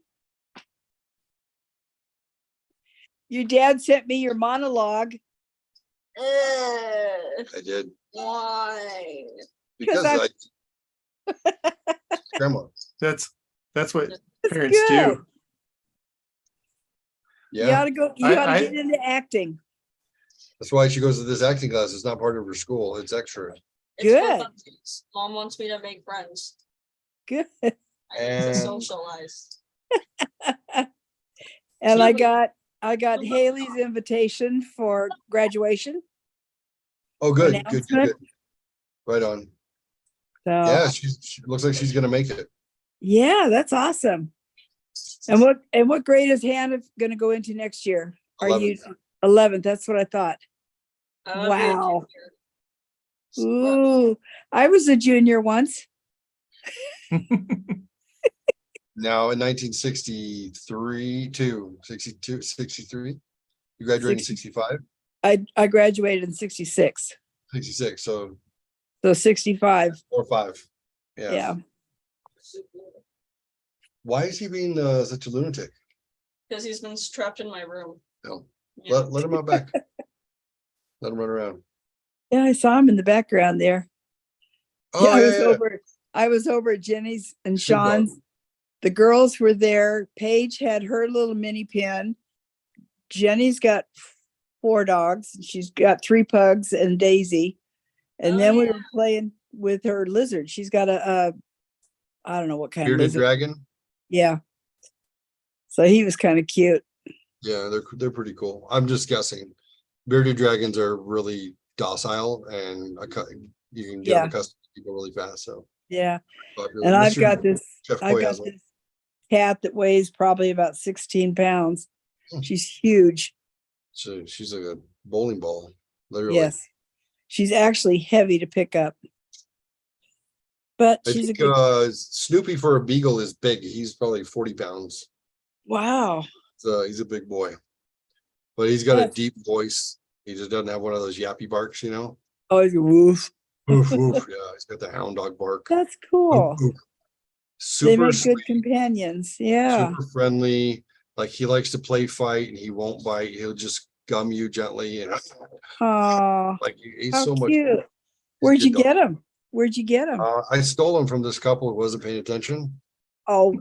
Your dad sent me your monologue. I did Why? because grandma. that's what It's parents good. do. You Yeah, ought to go. You I- ought to I- get into acting. that's why she goes to this acting class. It's not part of her school. It's extra. It's for Good. funsies. Mom wants me to make friends. Good. I need to And- socialize. And So- I got Haley's invitation for graduation. Oh, good, good, good, Announcement. good. Right on. So Yeah, she looks like she's gonna make it. yeah, that's awesome. And what grade is Hannah going to go into next year? Are 11th. you 11th? That's what I thought. I'll be a Wow. junior. Ooh, I was a junior once. Now in 1963, 62, 63. You graduated in 65, I graduated in 66. 66. So So 65. 4 or 5. Yeah. Yeah. Why is he being such a lunatic? Because he's been trapped in my room. No. Yeah. Let him out back. Let him run around. Yeah, I saw him in the background there. Oh, Yeah, yeah. I was over at Jenny's and Good dog. Sean's. The girls were there. Paige had her little mini pen. Jenny's got 4 dogs. She's got 3 pugs and Daisy. And Oh, then we yeah. were playing with her lizard. She's got a I don't know what kind of Bearded lizard. dragon. Yeah. So he was kind of cute. Yeah, they're pretty cool. I'm just guessing. Bearded dragons are really docile and you can get Yeah. them accustomed to people really fast. So Yeah. popular. And I've Mr. got this Chef I've Coy got has one. this cat that weighs probably about 16 pounds. Hmm. She's huge. So she's like a bowling ball, literally. Yes. She's actually heavy to pick up. But I she's a think good Snoopy for a beagle is big. He's probably 40 pounds. wow. So he's a big boy. But he's got a Yes. deep voice. He just doesn't have one of those yappy barks, you know? Oh, he's a woof. Woof, woof. Yeah, he's got the hound dog bark. That's cool. Oof, oof. They Super make sweet, good companions. Yeah. super friendly. Like he likes to play fight and he won't bite. He'll just gum you gently and Oh, like he's how so much. cute. He's a Where'd you good dog. get him? Where'd you get him? I stole him from this couple who wasn't paying attention. Oh,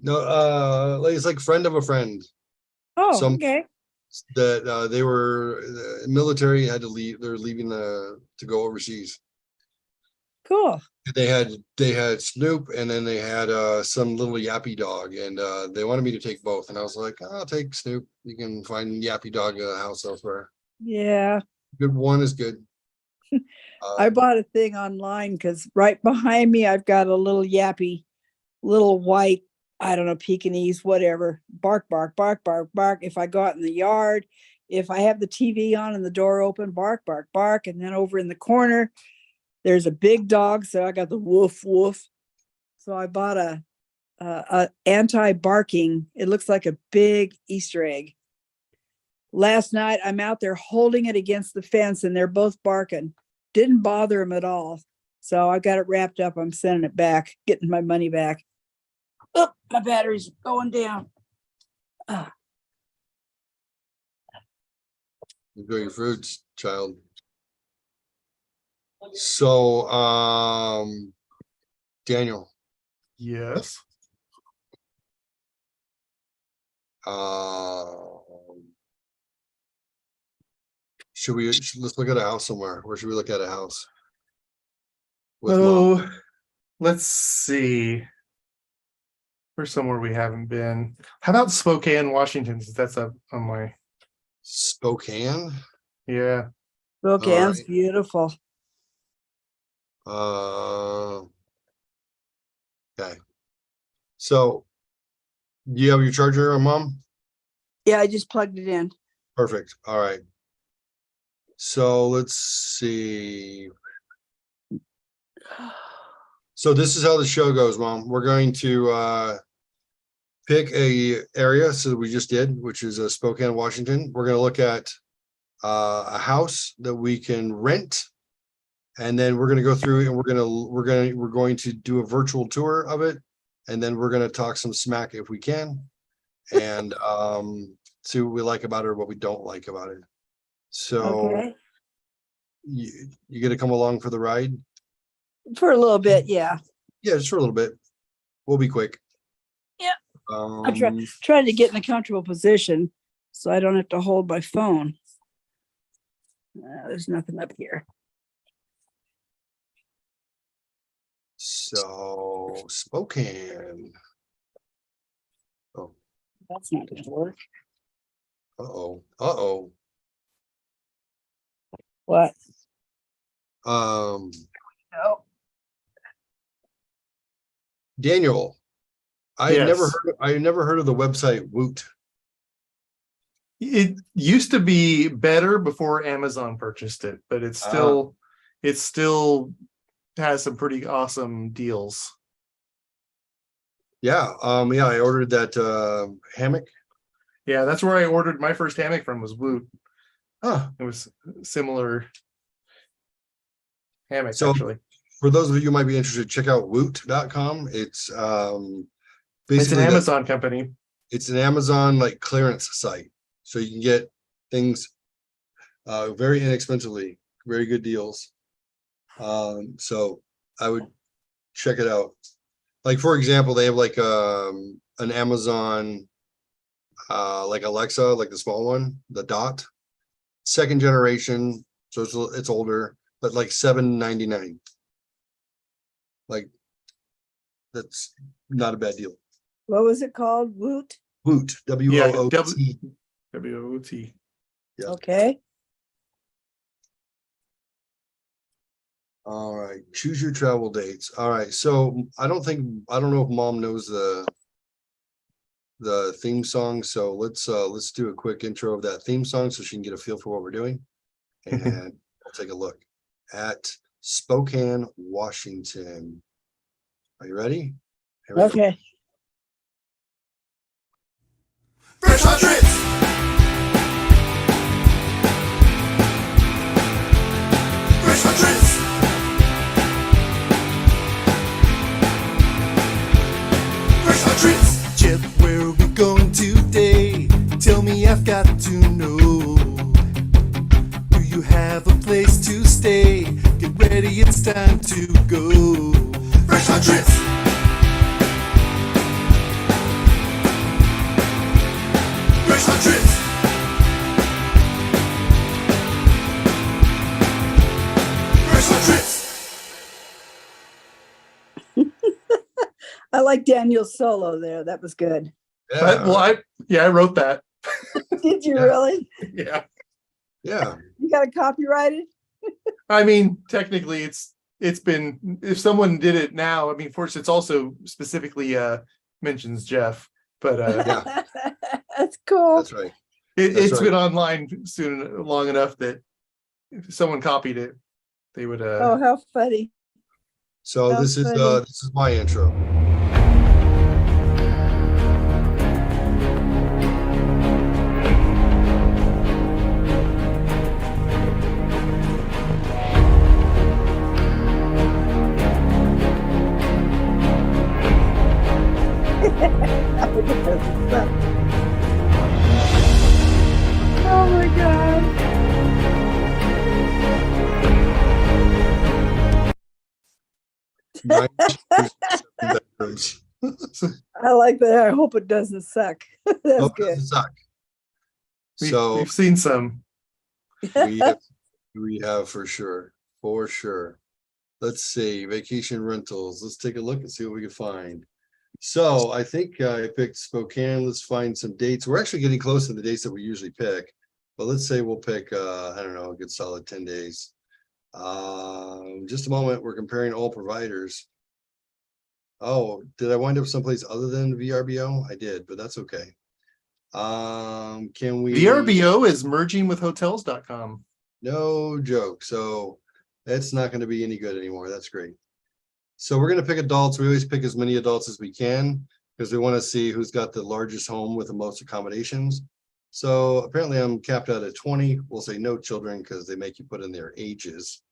No, like it's like friend of a friend oh, some- okay. that they were military, had to leave. They're leaving to go overseas. Cool. They had Snoop and then they had some little yappy dog, and they wanted me to take both, and I was like, I'll take Snoop. You can find yappy dog at a house elsewhere. Yeah. Good one is good. I bought a thing online because right behind me, I've got a little yappy, little white, I don't know, Pekingese, whatever. Bark, bark, bark, bark, bark. If I go out in the yard, if I have the TV on and the door open, bark, bark, bark. And then over in the corner, there's a big dog. So I got the woof, woof. So I bought a anti-barking. It looks like a big Easter egg. Last night, I'm out there holding it against the fence and they're both barking. Didn't bother them at all. So I got it wrapped up. I'm sending it back, getting my money back. Oh, my battery's going down. Enjoy your fruits, child. So, Daniel, Yes. let's look at a house somewhere. Where should we look at a house? With Mom. Oh, let's see. Where's somewhere we haven't been? How about Spokane, Washington? Since that's up on my, Spokane. yeah. Spokane's right. beautiful. Okay. So, do you have your charger, Mom? Yeah, I just plugged it in. Perfect. All right. So let's see. So this is how the show goes, Mom. We're going to pick a area, so we just did, which is Spokane, Washington. We're going to look at a house that we can rent, and then we're going to go through and we're going to do a virtual tour of it, and then we're going to talk some smack if we can, and see what we like about it or what we don't like about it. So Okay. you gonna come along for the ride? For a little bit, yeah. Yeah, just for a little bit. We'll be quick. Yeah. I Um, trying to get in a comfortable position so I don't have to hold my phone. There's nothing up here. so Spokane. Oh, That's not gonna work. uh-oh. What? Um, No. Daniel, I Yes. never heard of the website Woot. It used to be better before Amazon purchased it, but it still has some pretty awesome deals. Yeah, I ordered that hammock. Yeah, that's where I ordered my first hammock from, was Woot. Huh. It was similar hammock, So- actually. For those of you who might be interested, check out woot.com. It's It's an basically Amazon company. it's an Amazon like clearance site. So you can get things very inexpensively, very good deals. So I would check it out. Like for example, they have like an Amazon like Alexa, like the small one, the Dot, second generation. So it's older, but like $7.99. Like that's not a bad deal. What was it called? Woot? Woot, W-O-O-T. WOT. Yeah. Okay. All right, choose your travel dates. All right, so I don't know if Mom knows the theme song, so let's do a quick intro of that theme song so she can get a feel for what we're doing. And I'll take a look at Spokane, Washington. Are you ready? Here we go. Okay. Fresh hot trips. Fresh hot trips. Fresh hot trips. I've got to know. Do you have a place to stay? Get ready, it's time to go. Fresh Hot Trips! Fresh Hot Trips! Fresh Hot Trips! I like Daniel's solo there. That was good. Yeah, I wrote that. Did you Yeah. really? Yeah. yeah. You got it copyrighted? I mean, technically it's been, if someone did it now, I mean, of course, it's also specifically mentions Jeff, but Yeah. That's cool. That's right. it's That's been right. online long enough that if someone copied it, they would Oh, how funny. So How this is funny. my intro. Oh my God. Nine chairs, 7 bedrooms. I like that. I hope it doesn't suck. That's Hope it good. doesn't suck. we've, So we've seen some. we have for sure. Let's see, vacation rentals. Let's take a look and see what we can find. So I think I picked Spokane. Let's find some dates. We're actually getting close to the dates that we usually pick. But let's say we'll pick I don't know, a good solid 10 days. Just a moment, we're comparing all providers. Oh, did I wind up someplace other than VRBO? I did, but that's okay. Can we? VRBO is merging with hotels.com. No joke. So that's not going to be any good anymore. That's great. So we're going to pick adults. We always pick as many adults as we can because we want to see who's got the largest home with the most accommodations. So apparently I'm capped out at 20. We'll say no children because they make you put in their ages.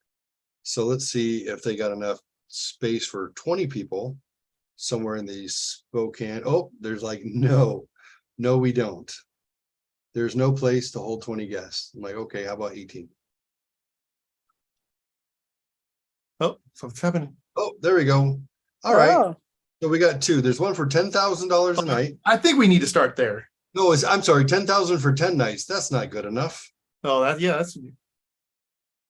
So let's see if they got enough space for 20 people somewhere in the Spokane. Oh, there's like, no, we don't. There's no place to hold 20 guests. I'm like, okay, how about 18? Oh, something's happening. Oh, there we go. All right. Oh, So we got two. There's one for $10,000 a night. I think we need to start there. No, I'm sorry, 10,000 for 10 nights. That's not good enough. Oh, that's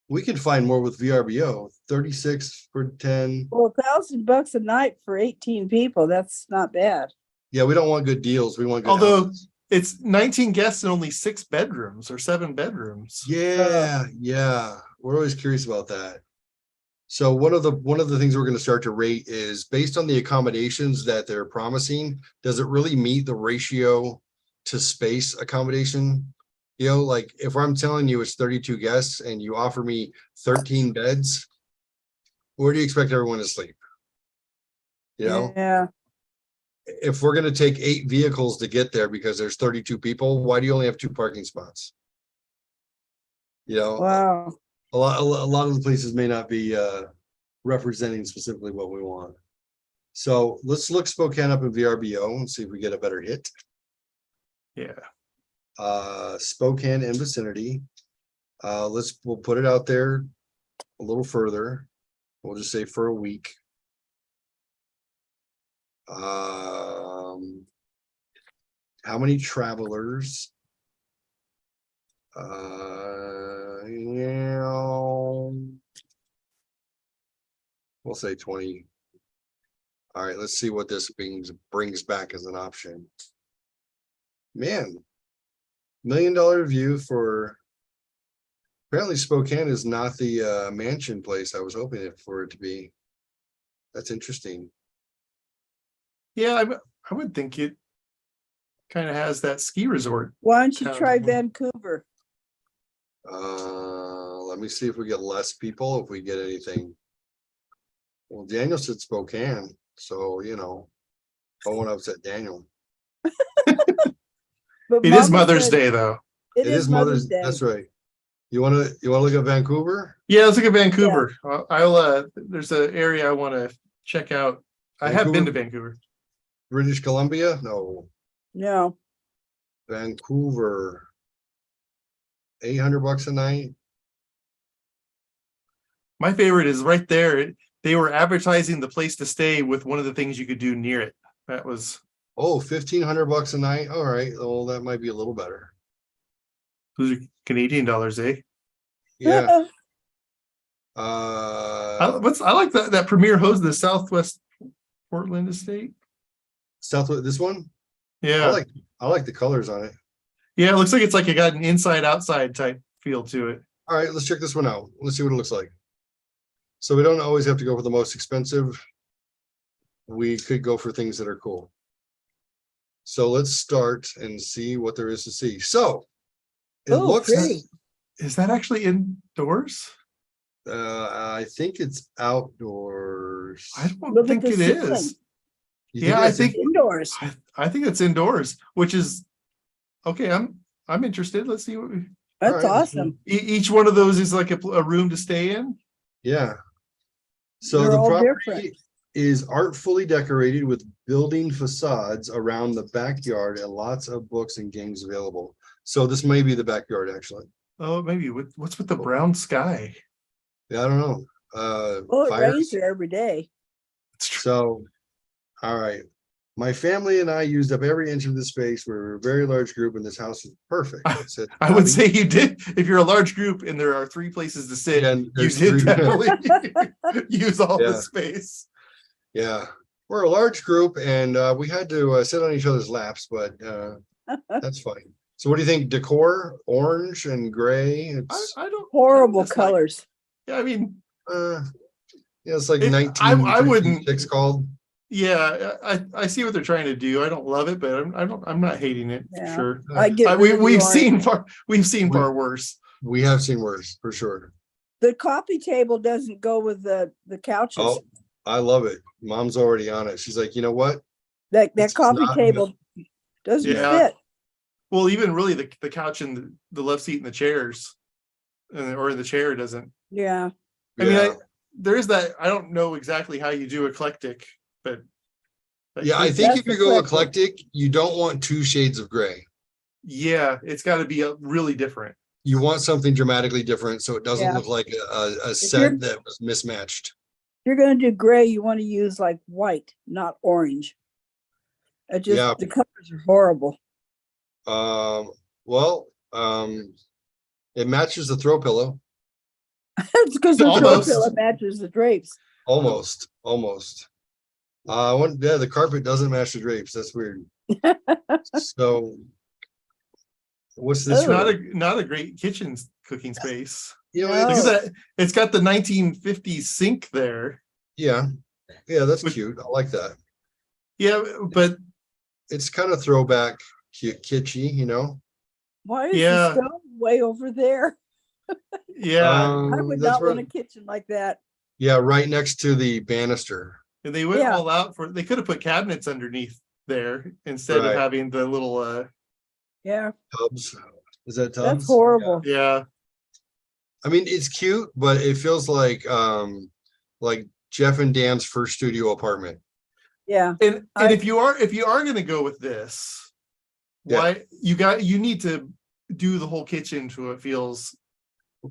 We can find more with VRBO. 36 for 10. well, $1,000 a night for 18 people. That's not bad. Yeah, we don't want good deals. We want good Although houses. it's 19 guests and only 6 bedrooms or 7 bedrooms. Yeah. We're always curious about that. So one of the things we're going to start to rate is based on the accommodations that they're promising, does it really meet the ratio to space accommodation? You know, like if I'm telling you it's 32 guests and you offer me 13 beds, where do you expect everyone to sleep? You know, Yeah. if we're going to take 8 vehicles to get there because there's 32 people, why do you only have 2 parking spots? You know, Wow. a lot of the places may not be representing specifically what we want. So let's look Spokane up in VRBO and see if we get a better hit. Yeah. Spokane and vicinity. We'll put it out there a little further. We'll just say for a week. How many travelers? We'll say 20. All right, let's see what this brings back as an option. Man, $1 million view for apparently Spokane is not the mansion place I was hoping for it to be. That's interesting. Yeah, I would think it kind of has that ski resort. Why don't you Town. try Vancouver? Let me see if we get less people, if we get anything. Well, Daniel said Spokane, so you know, I won't upset Daniel. But It is Mama Mother's said Day though. It is Mother's Day. That's right. You want to look at Vancouver? Yeah, let's look at Vancouver. I'll there's an area I want to check out. I have been to Vancouver. British Columbia? No. No. Vancouver. $800 a night. My favorite is right there. They were advertising the place to stay with one of the things you could do near it. That was Oh, $1,500 a night. All right. Well, that might be a little better. those are Canadian dollars, eh? Yeah. I like that premier hose, the Southwest Portland estate. Southwest, this one? Yeah. I like the colors on it. Yeah, it looks like it's like it got an inside outside type feel to it. All right, let's check this one out. Let's see what it looks like. So we don't always have to go for the most expensive. We could go for things that are cool. So let's start and see what there is to see. So it Oh, looks, pretty. Is that actually indoors? I think it's outdoors. I don't Look at think the it ceiling. is. You Yeah, I that's think Indoors. I think it's indoors, which is okay. I'm interested. Let's see what That's Alright, awesome. each one of those is like a room to stay in. Yeah. So They're the all property different. is artfully decorated with building facades around the backyard and lots of books and games available. So this may be the backyard, actually. Oh, maybe what's with the brown sky? Yeah, I don't know. Oh, it Fires. rains there every day. It's true. So, all right. My family and I used up every inch of the space. We're a very large group and this house is perfect. It said, I would Bobby. say you did. If you're a large group and there are 3 places to sit, Yeah, and you there's did 3. definitely use all Yeah. the space. Yeah, we're a large group and we had to sit on each other's laps, but that's fine. So what do you think? Decor, orange and gray? It's I don't Horrible it's like- colors. yeah, I mean, yeah, it's like I wouldn't- 1956 called. yeah, I see what they're trying to do. I don't love it, but I'm not hating it for Yeah. sure. I get rid of the We've orange. seen far worse. We have seen worse for sure. The coffee table doesn't go with the couches. Oh, I love it. Mom's already on it. She's like, you know what? That it's coffee not table doesn't Yeah. fit. Well, even really the couch and the love seat and the chairs, or the chair doesn't. Yeah. I mean, Yeah. there is that. I don't know exactly how you do eclectic, but Yeah, I it- think That's if you go eclectic. eclectic, you don't want 2 shades of gray. yeah, it's got to be really different. You want something dramatically different so it doesn't Yeah. look like a you're- set that was mismatched. If you're gonna do gray, you want to use like white, not orange. It just Yeah. the colors are horrible. Well, it matches the throw pillow. It's because the throw Almost. pillow matches the drapes. Almost. Yeah, the carpet doesn't match the drapes. That's weird. So what's this? It's Oh. one? not a great kitchen cooking space. You know, No. Look it's, at that. It's got the 1950s sink there. yeah, that's Which- cute. I like that. Yeah, but It's kind of throwback, kitschy, you know. Why is Yeah. the stove way over there? yeah, I would That's not where- want a kitchen like that. yeah, right next to the banister. and they went yeah. all out for. They could have put cabinets underneath there instead Right. of having the little. Yeah, Tubs. Is that tubs? that's horrible. Yeah, I mean, it's cute, but it feels like Jeff and Dan's first studio apartment. Yeah. and I- if you are going to go with this, Yeah. why you need to do the whole kitchen so it feels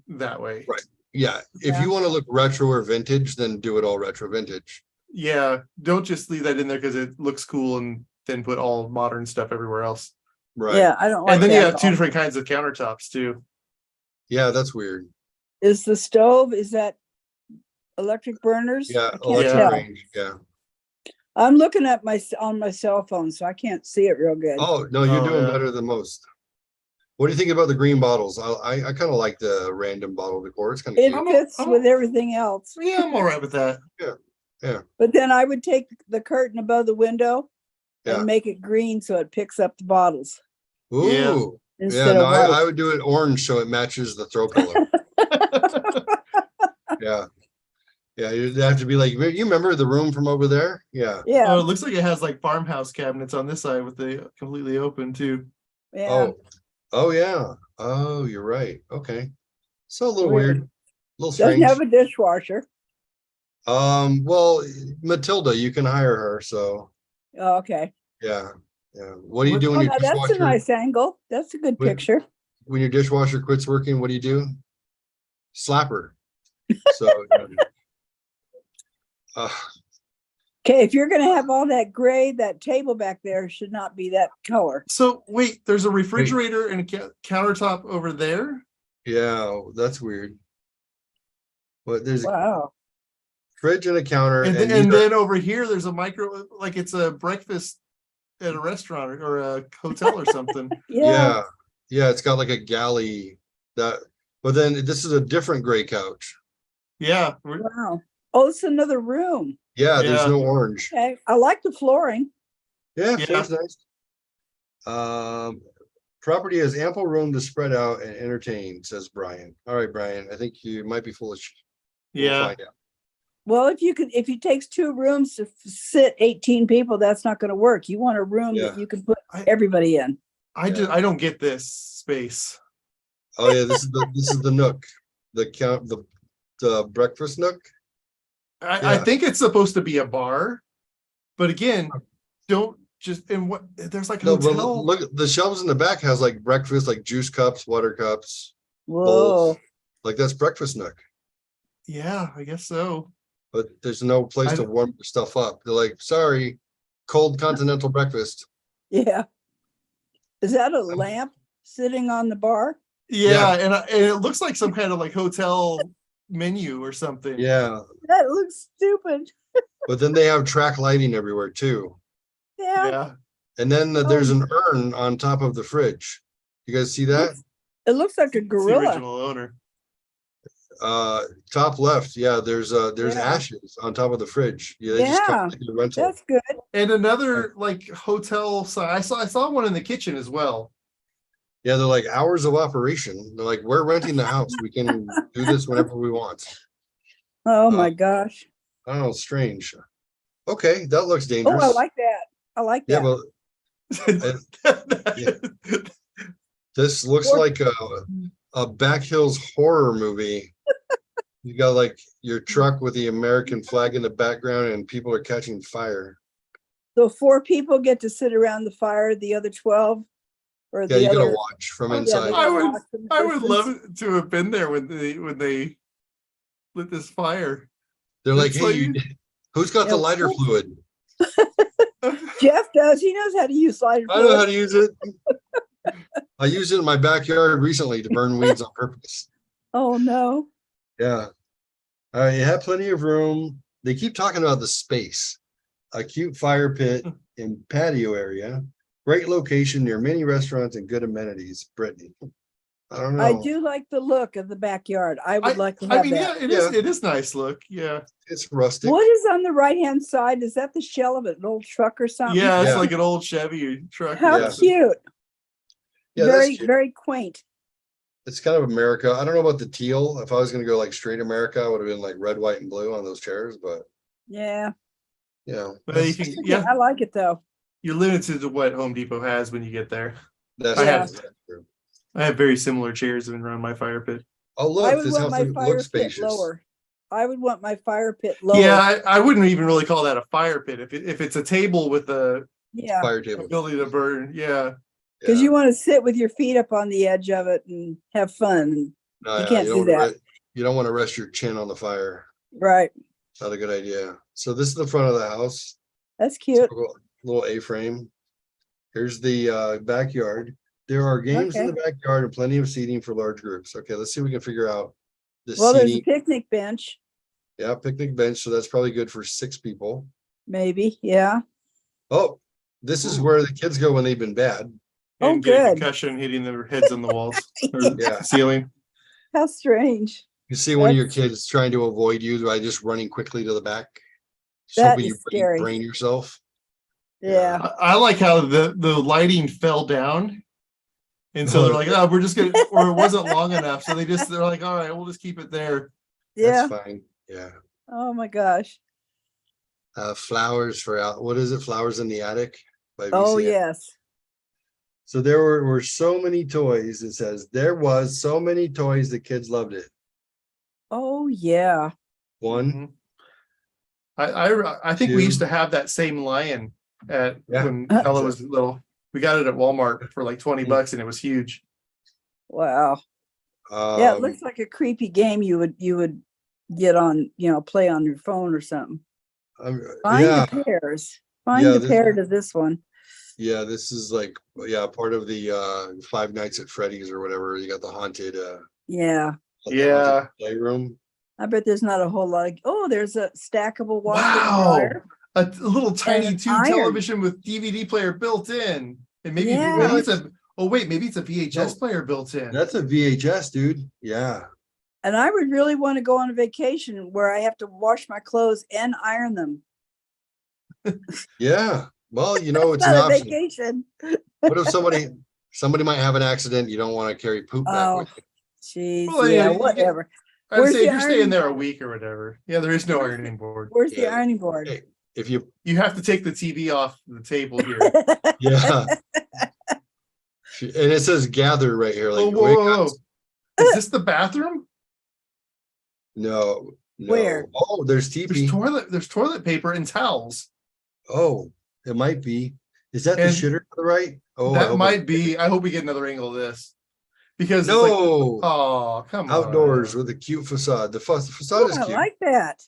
that way. Right. Yeah. If Yeah. you want to look retro or vintage, then do it all retro vintage. Yeah, don't just leave that in there because it looks cool and then put all modern stuff everywhere else. Right. Yeah, I don't like And then you that have 2 at all. different kinds of countertops too. Yeah, that's weird. Is the stove, is that electric burners? Yeah. I can't Electric tell. range. Yeah. I'm looking at on my cell phone, so I can't see it real good. Oh, no, you're Oh, doing yeah. better than most. What do you think about the green bottles? I kind of like the random bottle decor. It's kind of It cute. fits I'm- with everything else. Yeah, I'm all right with that. But then I would take the curtain above the window Yeah. and make it green so it picks up the bottles Ooh. Yeah. Yeah, instead no, of white. I would do it orange so it matches the throw pillow. Yeah. Yeah, you'd have to be like, you remember the room from over there? Yeah. Oh, Yeah, it looks like it has like farmhouse cabinets on this side with the completely open too. yeah. Oh, yeah. Oh, you're right. Okay. So a little Weird. weird, a little Doesn't strange. have a dishwasher. Well, Matilda, you can hire her. So Oh, okay. yeah. Yeah. What do you do Oh, when your now that's a dishwasher, nice angle. That's a good Wait. picture. when your dishwasher quits working? What do you do? Slap her. So, uh, Okay, if you're gonna have all that gray, that table back there should not be that color. So wait, there's a refrigerator and a countertop over there. yeah, that's weird. But there's a Wow. fridge and a counter, And, and and these are- then over here, there's a micro, like it's a breakfast at a restaurant or a hotel or something. Yeah. yeah, it's got like a galley that. But then this is a different gray couch. Yeah. Wow. Oh, it's another room. Yeah, there's Yeah. no orange. Okay. I like the flooring. Yeah, Yeah. floor's nice. Property has ample room to spread out and entertain, says Brian. All right, Brian, I think you might be foolish. We'll Yeah. find out. Well, if it takes 2 rooms to sit 18 people, that's not going to work. You want a room Yeah. that you can put I- everybody in. I don't get this space. Oh yeah, this is the nook, the breakfast nook. I Yeah. think it's supposed to be a bar, but again, don't just in what there's like a No, but hotel. look, the shelves in the back has like breakfast, like juice cups, water cups, Whoa. bowls. Like that's breakfast nook. Yeah, I guess so. But there's no place to warm your stuff up. They're like, sorry, cold continental breakfast. Yeah. Is that a lamp sitting on the bar? Yeah, and it looks like some kind of like hotel menu or something. Yeah, That looks stupid. but then they have track lighting everywhere too. Yeah. Yeah. And then there's an urn on top of the fridge. You guys see that? It looks like a It's the gorilla. original owner. Top left. Yeah, there's Yeah. ashes on top of the fridge. Yeah, they just Yeah, come to the rental. That's good. And another like hotel side. I saw one in the kitchen as well. Yeah, they're like hours of operation. They're like, we're renting the house. We can do this whenever we want. Oh my gosh. I don't know, strange. Okay, that looks Oh, dangerous. I like that. I like Yeah, that. but this looks Or- like a Back Hills horror movie. You got like your truck with the American flag in the background and people are catching fire. So 4 people get to sit around the fire, the other 12 or Yeah, the you gotta other. watch from Oh, yeah, inside. they I would- watch from the I would distance. love to have been there when they lit this fire. They're like, It's hey, like- who's got Yeah, the lighter well- fluid? Jeff does. He knows how to use lighter I know how fluid. to use it. I used it in my backyard recently to burn weeds on purpose. Oh no. Yeah. All right, you have plenty of room. They keep talking about the space. A cute fire pit and patio area. Great location near many restaurants and good amenities. Brittany. I don't know. I do like the look of the backyard. I would like to I have mean, that. yeah, it is nice look. Yeah. It's rustic. What is on the right-hand side? Is that the shell of an old truck or something? Yeah, it's Yeah. like an old Chevy truck. How Yeah. cute. Yeah, that's Very, cute. very quaint. It's kind of America. I don't know about the teal. If I was gonna go like straight America, I would have been like red, white, and blue on those chairs, but Yeah. you know, But you can, yeah, I like it though. you're limited to what Home Depot has when you get there. that's I have- true. I have very similar chairs around my fire pit. Oh, I look, would this want house my fire looks pit spacious. lower. I would want my fire pit lower. Yeah, I wouldn't even really call that a fire pit. If it's a table with the Yeah. Fire table. ability to burn, yeah. Because Yeah. you want to sit with your feet up on the edge of it and have fun. No, you yeah, can't don't do wanna that. You don't want to rest your chin on the fire. Right. Not a good idea. So this is the front of the house. That's cute. Little A-frame. Here's the backyard. There are games in the backyard and plenty of seating for large groups. Okay, let's see if we can figure out the Well, there's a seating. picnic bench, Yeah, picnic bench. So that's probably good for 6 people. maybe. Yeah. Oh, this is Ooh. where the kids go when they've been bad. Oh, And get a good. concussion hitting their heads on the walls or Yeah. ceiling. How strange. You see one of your That's- kids trying to avoid you by just running quickly to the back. Just That hoping is you scary. brain yourself. Yeah. I like how the lighting fell down. And so they're like, oh, we're just gonna, or it wasn't long enough. So they're like, all right, we'll just keep it there. Yeah. That's fine. Yeah. Oh my gosh. Flowers for out. What is it? Flowers in the attic. By Oh VCN. yes. So there were so many toys. It says there was so many toys. The kids loved it. Oh yeah. One. Mhm. I think we Two. used to have that same lion at Yeah. when Ella was little. We got it at Walmart for like $20 Mm. and it was huge. Wow. Yeah, it Um, looks like a creepy game you would get on, play on your phone or something. Find yeah, the pairs. Find Yeah, the this- pair to this one. yeah, this is like, part of the Five Nights at Freddy's or whatever. You got the haunted Yeah. Yeah. playroom. I bet there's not a whole lot of, there's a stackable washer and Wow. dryer. A little tiny an tube iron. television with DVD player built in. And maybe Yeah. it's maybe it's a VHS No. player built in. That's a VHS, dude. Yeah. And I would really want to go on a vacation where I have to wash my clothes and iron them. Yeah. Well, it's Not an a option. vacation. What if somebody might have an accident? You don't want to carry poop back Oh, with you. jeez. Well, yeah, you get- whatever. I'd Where's say the if you're staying ironing there a board? week or whatever. Yeah, there is no ironing board. Where's the Yeah. ironing board? Hey, if you, You have to take the TV off the table here. yeah. And it says gather right here. Like, Whoa, whoa, whoa. Is this the bathroom? no. Where? Oh, there's There's TP. there's toilet paper and towels. Oh, it might be. Is that And the shitter to the right? Oh, I That hope might be. I hope we get another angle of this. Because no. it's like, oh, come Outdoors on. with a cute facade. The facade Oh, is I cute. like that.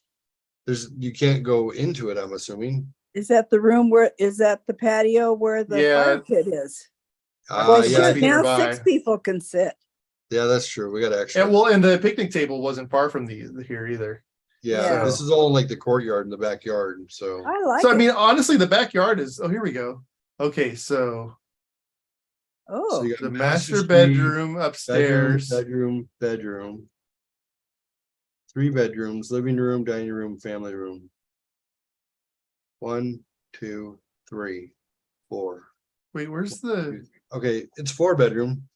You can't go into it, I'm assuming. Is that the patio where the Yeah. fire pit is? Well, Well, yeah, shoot, be now nearby. 6 people can sit. Yeah, that's true. We got extra. And the picnic table wasn't far from here either. Yeah, Yeah. this is all in like the courtyard in the backyard. So I like So it. I mean, honestly, the backyard is. Oh, here we go. Okay, so Oh, you got the master master suite, bedroom upstairs. bedroom. 3 bedrooms, living room, dining room, family room. 1, 2, 3, 4. Wait, where's the? Okay, it's 4 bedroom.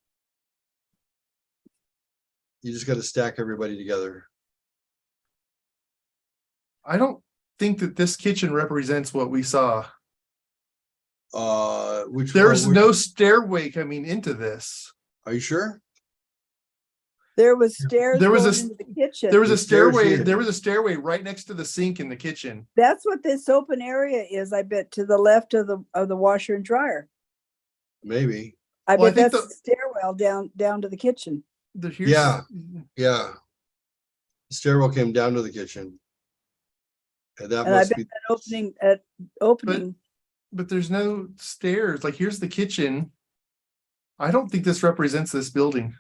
You just got to stack everybody together. I don't think that this kitchen represents what we saw. There's no stairway coming into this. Are you sure? there was stairs There was going a- into the kitchen. There was a The stairs stairway. here. There was a stairway right next to the sink in the kitchen. That's what this open area is, I bet, to the left of the washer and dryer. Maybe. I Well, I bet think that's the stairwell down to the kitchen. Here's- Yeah. Yeah. The stairwell came down to the kitchen. And that And I must bet be that opening. But there's no stairs. Like, here's the kitchen. I don't think this represents this building.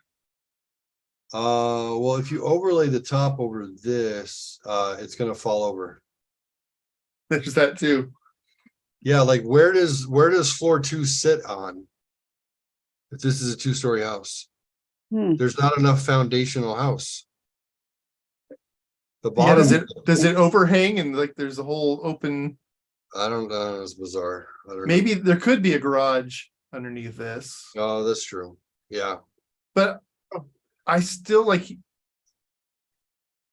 well, if you overlay the top over this, it's gonna fall over. There's that too. Yeah, like where does floor 2 sit on? If this is a 2-story house, Hmm. there's not enough foundational house. The Yeah, bottom, does it overhang and like there's a whole open? I don't know, it's bizarre. I don't know. Maybe there could be a garage underneath this, Oh, that's true. Yeah. but I still like.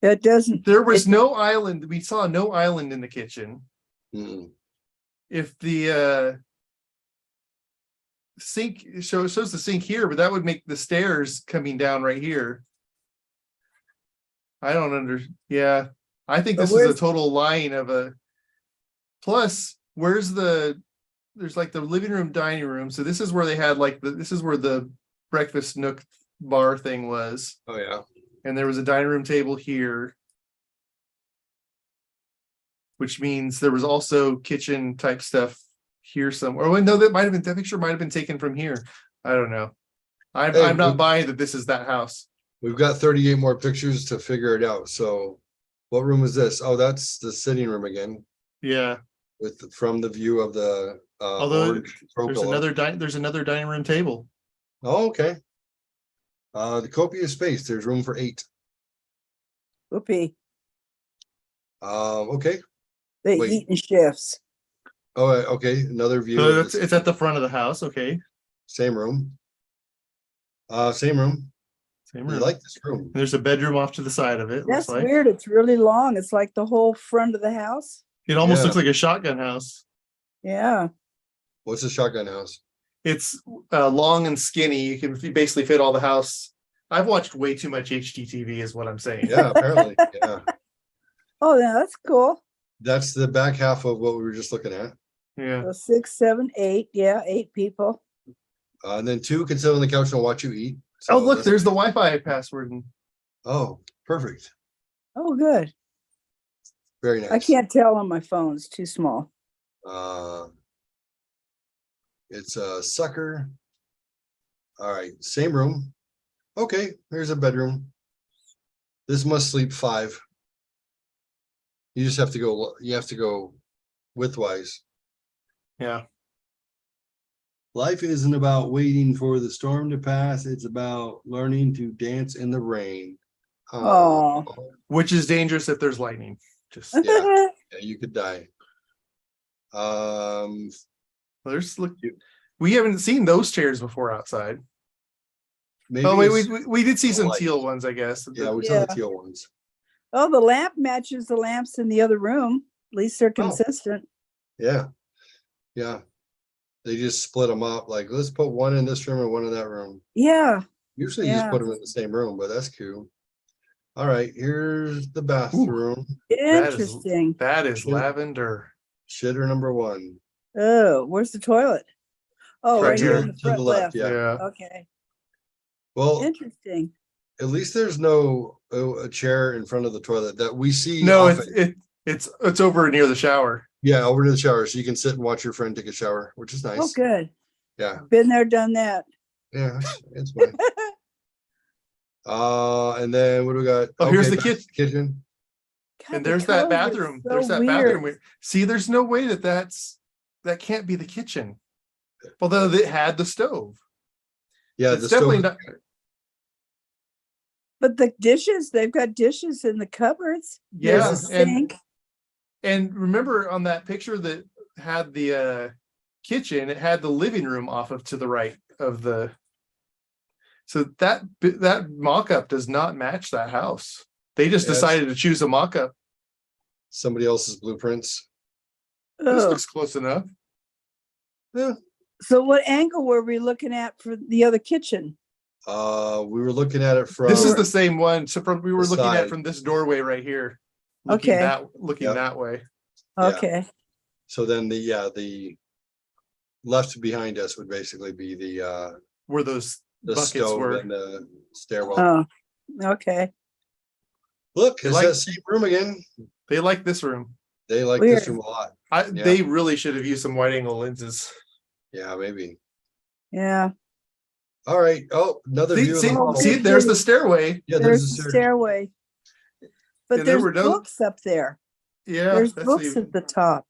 It doesn't. There was no island. We saw no island in the kitchen. Mm. If the sink shows the sink here, but that would make the stairs coming down right here. I don't yeah, I think But this is a where's- total lying of a. Plus, there's like the living room, dining room. So this is where they had like this is where the breakfast nook bar thing was, Oh, yeah. and there was a dining room table here. Which means there was also kitchen type stuff here somewhere. Oh, no, that picture might have been taken from here. I don't know. I'm Hey, not buying that this is that house. We've got 38 more pictures to figure it out. So what room is this? Oh, that's the sitting room again Yeah. from the view of the Although orange throw there's pillow. another dining room table. Oh, okay. The copious space, there's room for 8. Whoopee. Okay. They Wait. eat in shifts. Oh, okay, another view. So of it's at the front of the house. Okay. Same room. Same room. Same I room. like this room. There's a bedroom off to the side of it. That's Looks like weird. It's really long. It's like the whole front of the house. it almost Yeah. looks like a shotgun house. Yeah. What's the shotgun house? It's long and skinny. You can basically fit all the house. I've watched way too much HGTV, is what I'm saying. Yeah, apparently. Yeah. Oh, yeah, that's cool. That's the back half of what we were just looking at. Yeah. So 6, 7, 8. Yeah, 8 people. And then 2 can sit on the couch and watch you eat. So Oh, look, that's- there's the Wi-Fi password. Oh, perfect. Oh, good. Very nice. I can't tell on my phone. It's too small. It's a sucker. All right, same room. Okay, here's a bedroom. This must sleep 5. You just have to go, you have to go widthwise. Yeah. Life isn't about waiting for the storm to pass. It's about learning to dance in the rain. Oh. Which is dangerous if there's lightning. Just Yeah. Yeah, you could die. there's look. We haven't seen those chairs before outside. Maybe Oh wait, it's- we did see some light. teal ones, I guess. yeah, we saw Yeah. the teal ones. Oh, the lamp matches the lamps in the other room. At least they're Oh. consistent. Yeah. Yeah. They just split them up. Like, let's put one in this room and one in that room. Yeah. Usually you just Yeah. put them in the same room, but that's cool. All right, here's the bathroom. Interesting. That is Shit. lavender. Shitter number 1. Oh, where's the toilet? Oh, Right right here here. in the To the front left, left. yeah. Okay. Well, Interesting. at least there's no a chair in front of the toilet that we see. No, often. it's over near the shower. Yeah, over to the shower, so you can sit and watch your friend take a shower, which is nice. Oh, good. Yeah, Been there, done that. yeah, it's fine. And then what do we got? Oh, here's the back to kitchen. God, And the there's that colors are bathroom. so There's that weird. bathroom. See, there's no way that can't be the kitchen. Although it had the stove. Yeah, It's the definitely stove. not. But the dishes, they've got dishes in the cupboards. Yeah, There's a sink. And remember on that picture that had the kitchen, it had the living room off of to the right of the. So that mock-up does not match that house. They just Yes. decided to choose a mock-up. Somebody else's blueprints. This Oh. looks close enough. So what angle were we looking at for the other kitchen? We were looking at it from. This is the same one. So we were the looking at side. from this doorway right here. Looking Okay. Yeah. that way. Yeah. Okay. So then the left behind us would basically be the Where those buckets stove were. and the stairwell. Oh, okay. Look, You it's like- that same room again. They like this room. They like Weird. this room a lot. Yeah. They really should have used some wide angle lenses. Yeah, maybe. Yeah. All right. Oh, another view of the hall. See, there's the stairway. Yeah, There's there's the the stairway. But And there there's were no- books up there. Yeah, There's that's books the- at the top.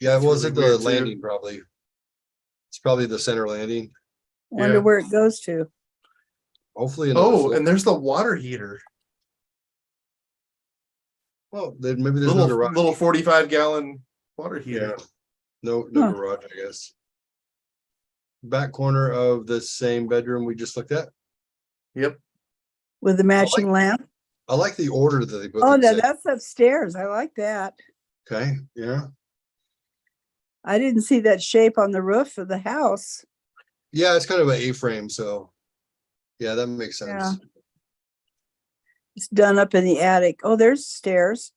Yeah, it That's wasn't really the weird, too. landing, probably. It's probably the center landing. Wonder Yeah. where it goes to. Hopefully. another Oh, floor. and there's the water heater. Well, then maybe there's no Little garage. 45-gallon water heater. Yeah. No Huh. garage, I guess. Back corner of the same bedroom we just looked at. Yep. With the matching lamp. I like the order that they put. Oh, things no, in. that's upstairs. I like that. Okay, yeah. I didn't see that shape on the roof of the house. Yeah, it's kind of an A-frame, so. Yeah, that makes sense. Yeah. It's done up in the attic. Oh, there's stairs.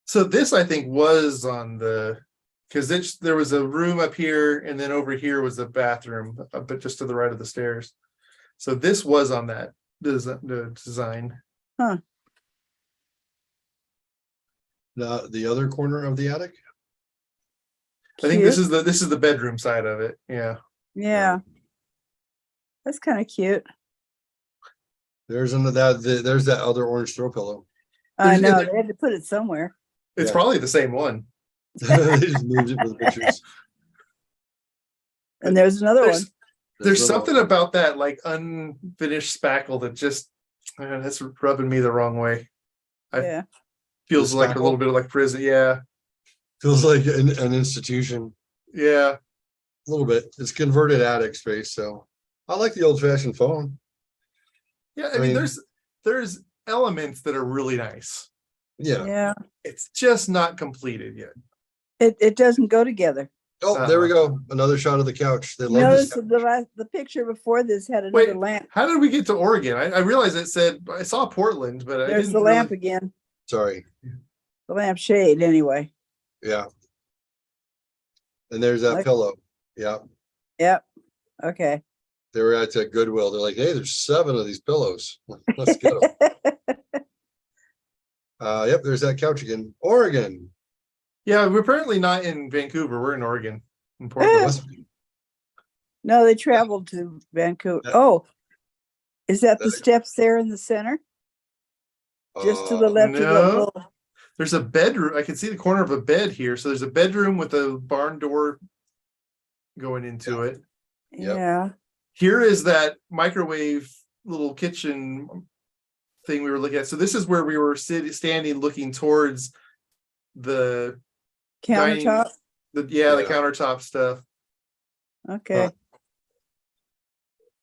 So this, I think, was on the, because there was a room up here, and then over here was a bathroom, but just to the right of the stairs. So this was on that the design. Now, the other corner of the attic? I think this Cute. is the bedroom side of it. Yeah. Yeah. That's kind of cute. There's there's that other orange throw pillow. I There's- know. there- They had to put it somewhere. It's Yeah. probably the same one. They just moved it for the pictures. And there's another one. There's another something one. about that like unfinished spackle that just that's rubbing me the wrong way. Yeah. Feels The like a spackle? little bit like prison. Yeah. Feels like an institution. Yeah. A little bit. It's converted attic space, so I like the old fashioned phone. Yeah. I I mean, mean- there's elements that are really nice. Yeah. Yeah. It's just not completed yet. It doesn't go together. Oh, there we go. Another shot of the couch. They love Notice this. the picture before this had Wait, another lamp. how did we get to Oregon? I realized it said I saw Portland, but I There's didn't the lamp really- again. Sorry. The lamp shade anyway. Yeah. And there's that Okay. pillow. Yeah. Yep. Okay. They were at that Goodwill. They're like, hey, there's 7 of these pillows. Let's get them. Yep, there's that couch again. Oregon. Yeah, we're apparently not in Vancouver. We're in Oregon, in It Portland. must be. No, they traveled to Vancouver. That- Oh, is that the that- steps there in the center? Just to the left of the no. little. There's a bedroom. I can see the corner of a bed here. So there's a bedroom with a barn door going into it. Yep. Yeah. Here is that microwave little kitchen thing we were looking at. So this is where we were standing looking towards the Countertop. the Yeah. countertop stuff. Okay. Huh.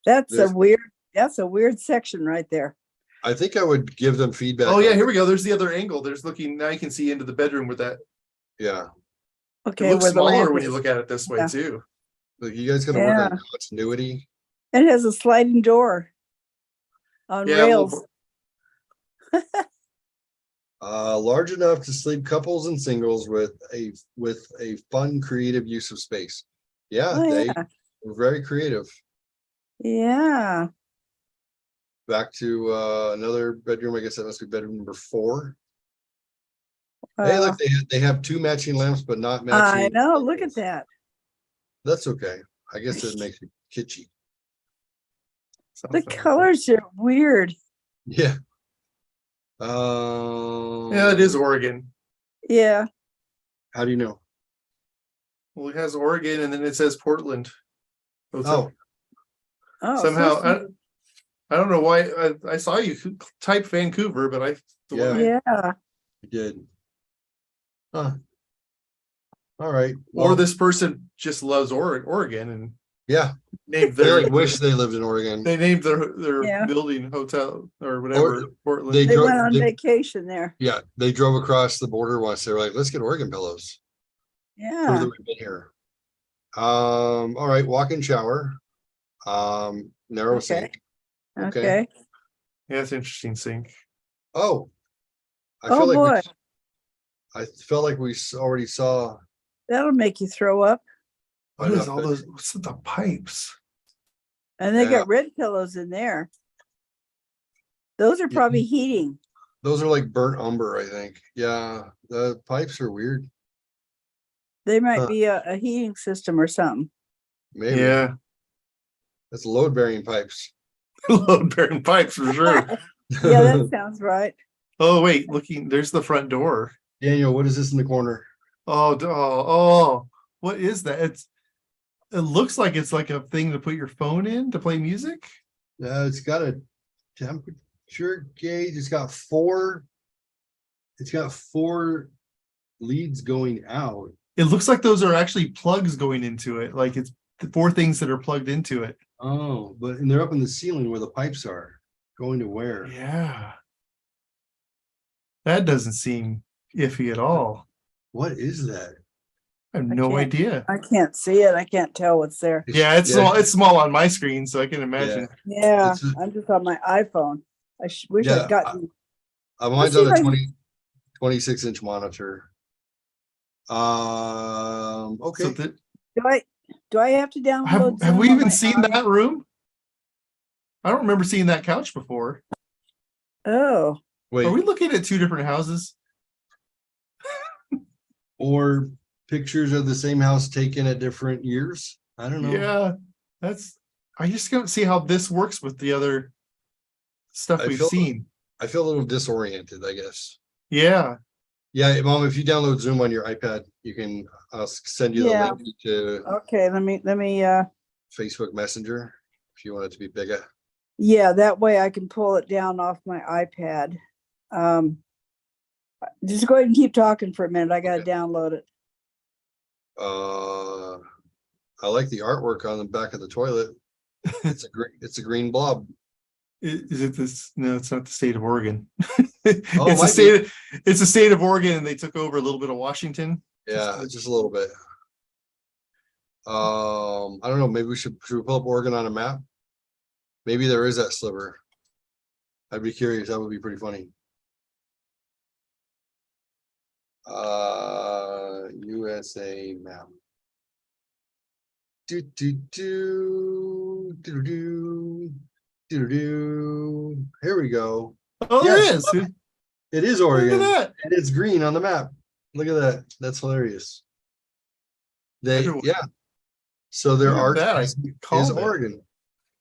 That's There's- a weird section right there. I think I would give them feedback. Oh yeah, on- here we go. There's the other angle. There's looking now. You can see into the bedroom with that. Yeah. Okay. It looks where the smaller lamp when you is. look at it this way Yeah. too. Look, you guys gotta work on continuity. It has a sliding door on Yeah, a little rails. Large enough to sleep couples and singles with a fun, creative use of space. Yeah, Oh, they yeah. were very creative. Yeah. Back to another bedroom. I guess that must be bedroom number 4. Hey, Uh, look, they have 2 matching lamps, but not I matching. know. Look at that. That's okay. I guess it makes it kitschy. The colors are weird. Yeah. Yeah, it is Oregon. Yeah. How do you know? Well, it has Oregon and then it says Portland. Oh, Oh, so Somehow, it's- I don't know why I saw you type Vancouver, but Yeah. yeah. you did. Huh. All right. or Well, this person just loves Oregon and yeah, named they their like wish they lived in Oregon. they named their Yeah. building hotel or whatever Portland. they They drove- went on they- vacation there. Yeah, they drove across the border once. They were like, let's get Oregon pillows. Prove Yeah. that we've been here. All right, walk-in shower. Narrow Okay. sink. Okay. Okay. Yeah, it's interesting sink. Oh. I Oh, feel like boy. I felt like we already saw. That'll make you throw up. What is enough all that- those? What's the pipes? And they Yeah. got red pillows in there. Those are probably heating. Those are like burnt umber, I think. Yeah, the pipes are weird. They might Huh. be a heating system or something. Maybe. Yeah, That's load bearing pipes. load bearing pipes for sure. Yeah, that sounds right. Oh wait, looking. There's the front door. Daniel, what is this in the corner? Oh, what is that? It looks like it's like a thing to put your phone in to play music. It's got a temperature gauge. It's got 4 leads going out. It looks like those are actually plugs going into it. Like it's the 4 things that are plugged into it. Oh, and they're up in the ceiling where the pipes are. Going to where? Yeah. That doesn't seem iffy at all. What is that? I have I no can't- idea. I can't see it. I can't tell what's there. Yeah, it's small. It's small on my screen, so I can imagine. Yeah, It's a- I'm just on my iPhone. I wish Yeah, I'd gotten. Mine's Let's on see a if I- 26-inch monitor. Okay. So Do I have to download? have Zoom we on even my seen iPhone? that room? I don't remember seeing that couch before. Oh, Wait, Are we looking at 2 different houses? or pictures of the same house taken at different years? I don't know. Yeah, I just don't see how this works with the other stuff I we've feel- seen. I feel a little disoriented, I guess. Yeah, Yeah, Mom, if you download Zoom on your iPad, I'll send you the Yeah. link to okay. Let me. Facebook Messenger if you want it to be bigger. Yeah, that way I can pull it down off my iPad. Just go ahead and keep talking for a minute. I gotta Okay. download it. I like the artwork on the back of the toilet. It's a green blob. is it this? No, it's not the state of Oregon. it It's might the state of Oregon, and they took over a little bit of Washington. Yeah, just a little bit. I don't know. Maybe should we pull up Oregon on a map? Maybe there is that sliver. I'd be curious. That would be pretty funny. USA map. Do do do do do do do. Here we go. Oh, there Yes. is. Look It is at Oregon. that. And it's green on the map. Look at that. That's hilarious. They Wonder- yeah. So their Look at art that, I is called it. Oregon.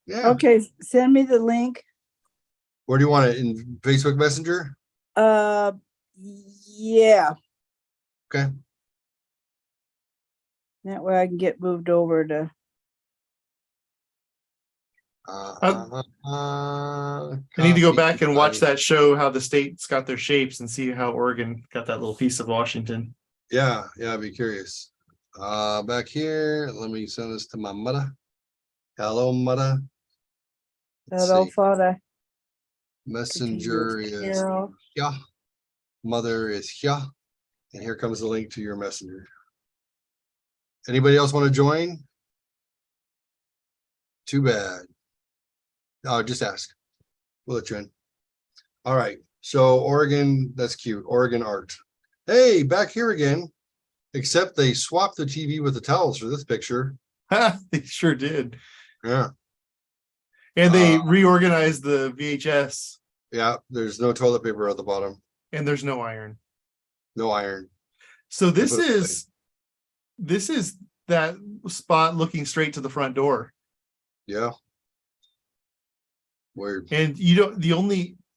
Yeah. Okay, send me the link. Where do you want it? In Facebook Messenger? Yeah, Okay. that way I can get moved over to, I need to go back and watch that show, how the states got their shapes, and see how Oregon got that little piece of Washington. Yeah, I'd be curious. Back here, let me send this to my mother. Hello, mother. Let's hello, see. father. Messenger is Carol. yeah. Mother is yeah. And here comes the link to your messenger. Anybody else want to join? Too bad. Just ask. We'll let you in. All right. So Oregon, that's cute. Oregon art. Hey, back here again. Except they swapped the TV with the towels for this picture. They sure did. Yeah. And they reorganized the VHS, Yeah. There's no toilet paper at the bottom. and there's no iron. No iron. So this put it is that spot looking straight to the front door. Yeah. Weird. And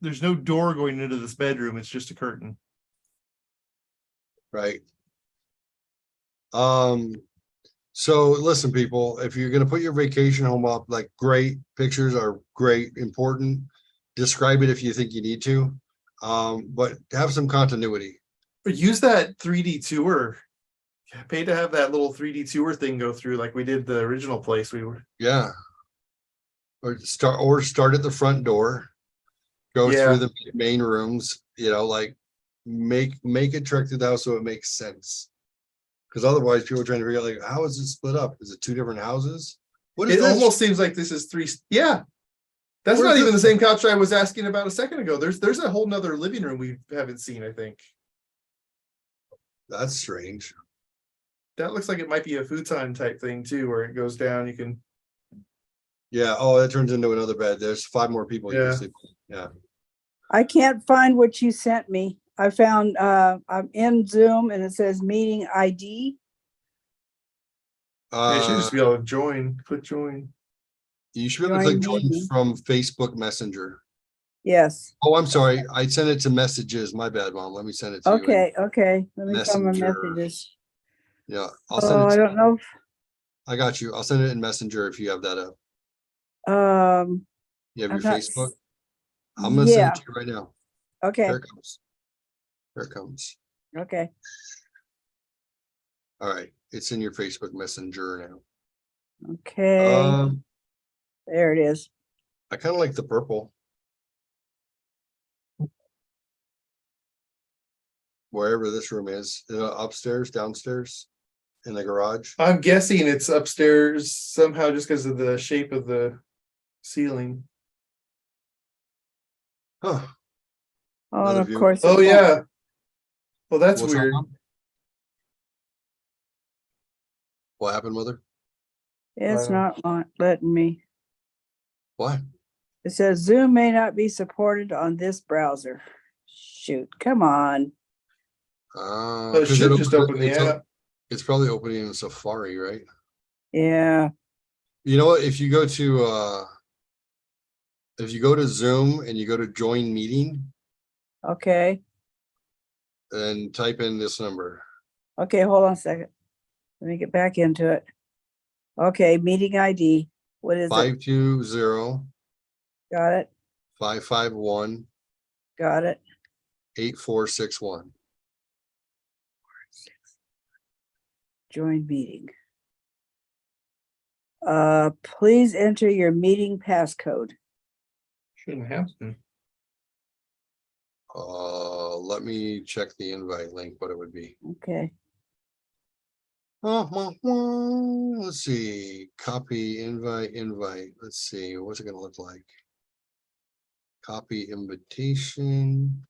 there's no door going into this bedroom, it's just a curtain. Right. So listen, people, if you're gonna put your vacation home up, like great pictures are great, important. Describe it if you think you need to. But have some continuity. But use that 3D tour. Pay to have that little 3D tour thing go through like we did the original place we were. Yeah. Or start at the front door. Go Yeah. through the main rooms, like make it trek through the house so it makes sense. Because otherwise people are trying to figure out like, how is it split up? Is it two different houses? What is It this? almost seems like this is three. Yeah. That's Where's not even the this? same couch I was asking about a second ago. There's a whole nother living room we haven't seen, I think. That's strange. That looks like it might be a futon type thing too, where it goes down. You can. Yeah. Oh, that turns into another bed. There's 5 more people you Yeah. can sleep with. Yeah. I can't find what you sent me. I found, I'm in Zoom and it says meeting ID. You should just be able to join. Click join. You should be able to click Join join meeting. from Facebook Messenger. Yes. Oh, I'm sorry. I sent it to messages. My bad, Mom. Let me send it to you. Okay, okay. Let me find my Messenger. messages. Yeah, I'll send Oh, it. I don't know. I got you. I'll send it in Messenger if you have that up. You have I'm your not Facebook? s- I'm gonna send yeah. it to you right now. Okay, Here it comes. Here it comes. okay. All right. It's in your Facebook Messenger now. Okay, there it is. I kind of like the purple. Wherever this room is, upstairs, downstairs, in the garage. I'm guessing it's upstairs somehow just because of the shape of the ceiling. Huh. Oh, and Another of view. course. Oh it won't- yeah. Well, that's What's wrong, weird. Mom? What happened, Mother? It's not letting me. Why? It says Zoom may not be supported on this browser. Shoot, come on. But it 'Cause should just open the it's app. It's probably opening in Safari, right? Yeah, You know what? If you go to Zoom and you go to join meeting, okay. then type in this number. Okay, hold on a second. Let me get back into it. Okay, meeting ID. What is it? 520 Got it, 551 got it. 8461. Join meeting. Please enter your meeting passcode. Shouldn't have to. Let me check the invite link, what it would be. Okay, Let's see. Copy invite. Let's see. What's it gonna look like? Copy invitation.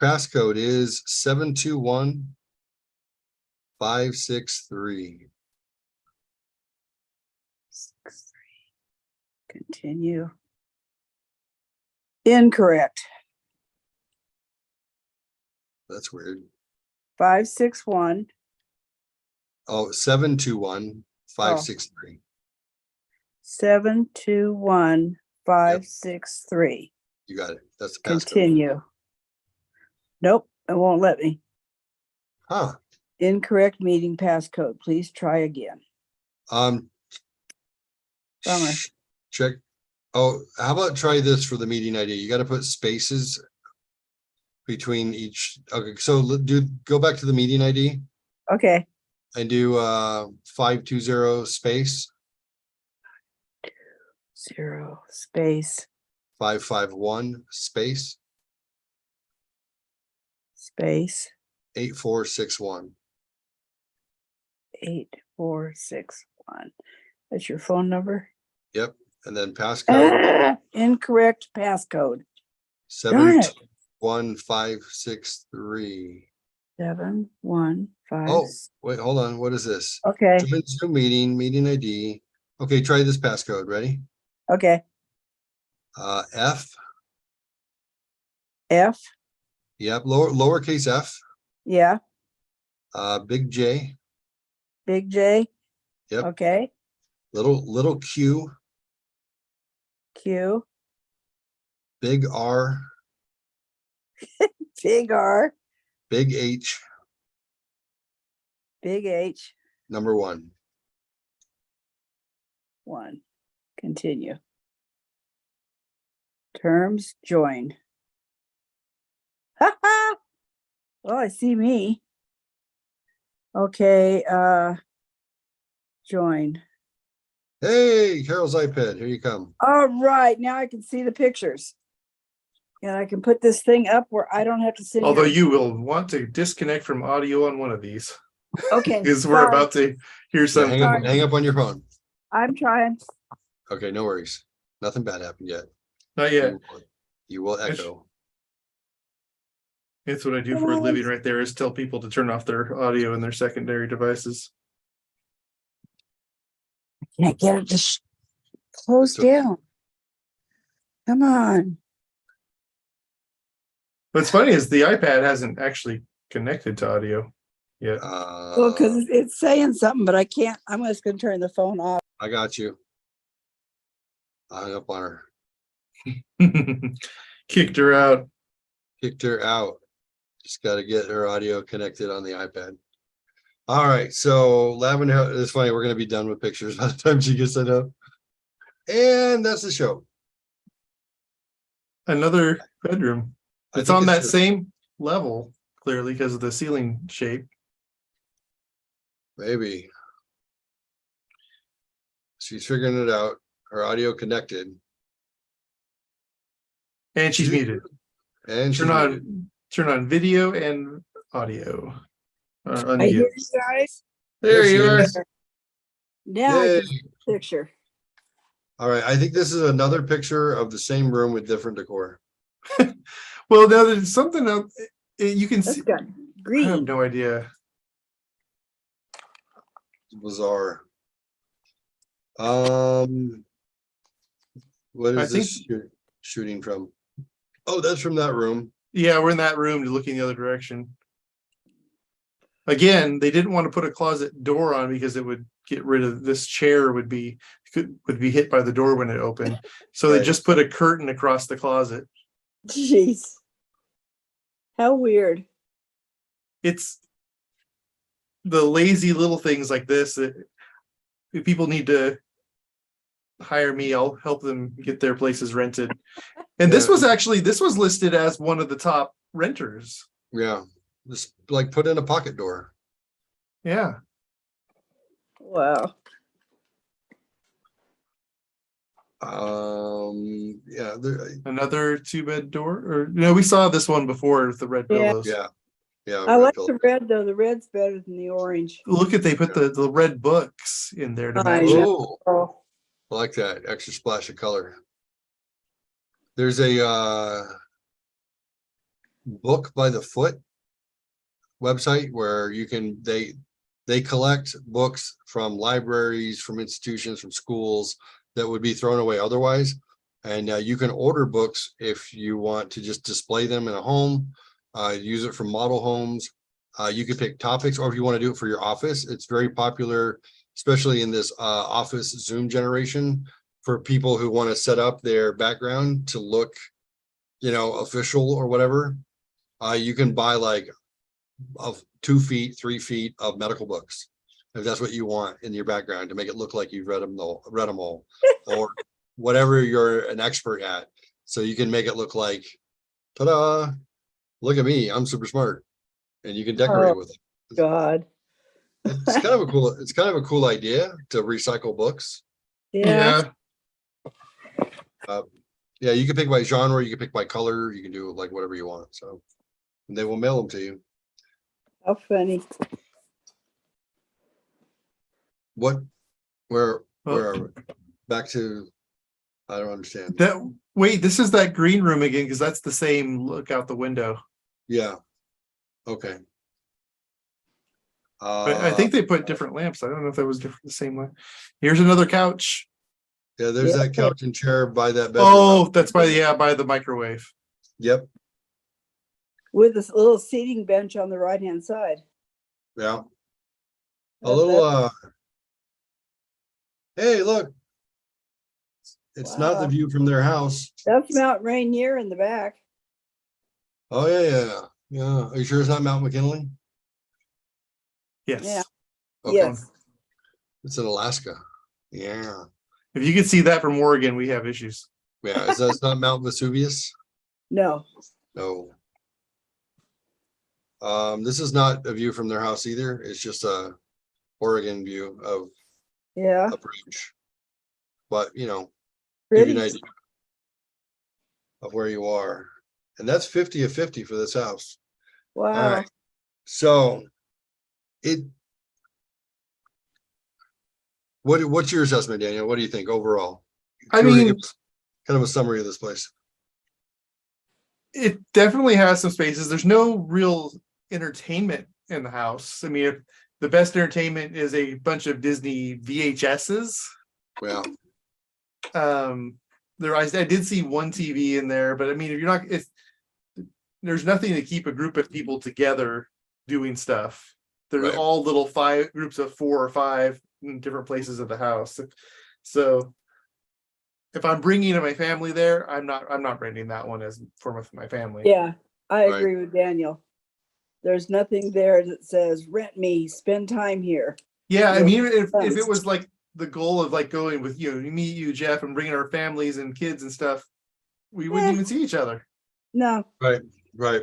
Passcode is 721 563. Continue. Incorrect. That's weird. 561. Oh, 721 563. 721 563. You got it. That's the passcode. Continue. Nope, it won't let me. Huh. Incorrect meeting passcode. Please try again. Um, Bummer. check. Oh, how about try this for the meeting ID? You got to put spaces between each. Okay, so go back to the meeting ID Okay. and do 520 space 0 space 551 space 8461. 8461. That's your phone number? Yep. And then passcode Incorrect passcode. Darn it. 71563. 715. Oh, wait, hold on. What is this? Okay. Join Zoom meeting ID. Okay, try this passcode. Ready? Okay. F. F. Yep. Lowercase f. Yeah. Big J. Big J. Yep. Okay. Little Q. Q. Big R. Big R. Big H. Big H. Number 1. 1. Continue. Terms join. Ha ha. Well, I see me. Okay, join. Hey, Carol's iPad. Here you come. All right, now I can see the pictures. And I can put this thing up where I don't have to sit Although here. you will want to disconnect from audio on one of these. Okay. Because we're sorry. about to hear Yeah, something. hang up on your phone. I'm trying. Okay, no worries. Nothing bad happened yet. Not yet. You will echo. It's what I do for a living right there, is tell people to turn off their audio and their secondary devices. Can't get it to close down. Come on. What's funny is the iPad hasn't actually connected to audio yet. Well, because it's saying something, but I can't. I'm just going to turn the phone off. I got you. I hung up on her. Kicked her out. Kicked her out. Just got to get her audio connected on the iPad. All right. So Lavender, it's funny. We're going to be done with pictures by the time she gets set up. And that's the show. Another bedroom. I It's think on that the- same level, clearly, because of the ceiling shape. Maybe. She's figuring it out. Her audio connected. And she's muted. And she's Turn muted. on video and audio. I Unmute. hear you guys. There There you she are. is. Now I Yay. can see the picture. All right. I think this is another picture of the same room with different decor. Well, now there's something else. You can That's see. got I have green. no idea. It's bizarre. What I is this shooting from? Oh, that's from that room. Yeah, we're in that room looking the other direction. Again, they didn't want to put a closet door on because it would get rid of this chair would be hit by the door when it opened. So they Right. just put a curtain across the closet. Jeez. How weird. It's the lazy little things like this that if people need to hire me, I'll help them get their places rented. And this was listed as one of the top renters. Yeah. Just like put in a pocket door. Yeah. Wow. Yeah. Another 2-bed door, or no, we saw this one before with the red Yeah. pillows. Yeah. Yeah. I red like pill. the red though. The red's better than the orange. Look at, they put the red books in there to I match know. it. Oh, Oh, I like that extra splash of color. There's a book by the foot website where you can They collect books from libraries, from institutions, from schools that would be thrown away otherwise. And you can order books if you want to just display them in a home, use it for model homes. You can pick topics, or if you want to do it for your office, it's very popular, especially in this office Zoom generation, for people who want to set up their background to look, official or whatever. You can buy like of 2 feet, 3 feet of medical books, if that's what you want in your background to make it look like you've read them all, or whatever you're an expert at. So you can make it look like, ta-da, look at me, I'm super smart, and you can decorate with it. God. It's kind of a cool idea to recycle books. Yeah. Yeah, you can pick by genre, you can pick by color, you can do like whatever you want. So, and they will mail them to you. How funny. Where are we? Back to, I don't understand. Wait, this is that green room again, because that's the same look out the window. Yeah. Okay. But I think they put different lamps. I don't know if that was different the same way. Here's another couch. Yeah, there's Yeah. that couch and chair by that bedroom. Oh, that's by the microwave. Yep. With this little seating bench on the right-hand side. Yeah. A That- little hey, look. It's not the Wow. view from their house. That's Mount Rainier in the back. Oh yeah. Are you sure it's not Mount McKinley? Yes. Yeah. Okay. Yes. It's in Alaska. Yeah. If you can see that from Oregon, we have issues. Yeah. It's not Mount Vesuvius. No. No. This is not a view from their house either. It's just a Oregon view of Yeah. a bridge. But give you an Pretty. idea of where you are. And that's 50 of 50 for this house. All Wow. right. So what's your assessment, Daniel? What do you think overall? I If you were to mean, give us kind of a summary of this place. it definitely has some spaces. There's no real entertainment in the house. I mean, if the best entertainment is a bunch of Disney VHSs. Yeah. I did see one TV in there, but I mean, there's nothing to keep a group of people together doing stuff. They're Right. all little groups of 4 or 5 in different places of the house. So if I'm bringing my family there, I'm not renting that one as for my family. Yeah, I Right. agree with Daniel. There's nothing there that says rent me, spend time here. Yeah, I Yeah. mean, if it was like the goal of like going with you, Jeff, and bringing our families and kids and stuff, we wouldn't Eh. even see each other. No, Right.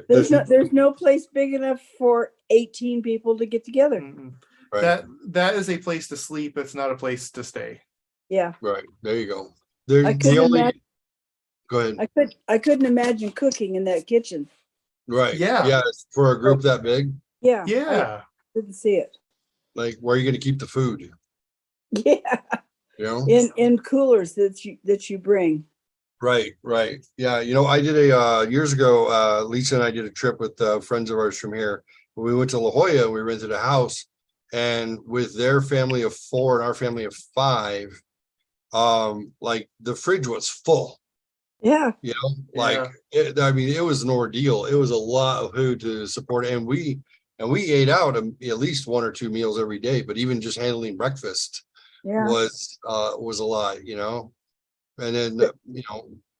there's no place big enough for 18 people to get together. Mm-mm. Right. That is a place to sleep. It's not a place to stay. Yeah, Right. There you go. I couldn't imagine. Go ahead. I couldn't imagine cooking in that kitchen. Right. Yeah. Yeah. For a group that big, Yeah. Yeah. I didn't see it. like where are you going to keep the food? Yeah, in coolers that you bring. Right. Yeah. I did years ago, Lisa and I did a trip with friends of ours from here. We went to La Jolla, we rented a house, and with their family of 4 and our family of 5, like the fridge was full, Yeah, like it was an ordeal. It was a lot of food to support. And we ate out at least 1 or 2 meals every day, but even just handling breakfast yeah. was a lot, and then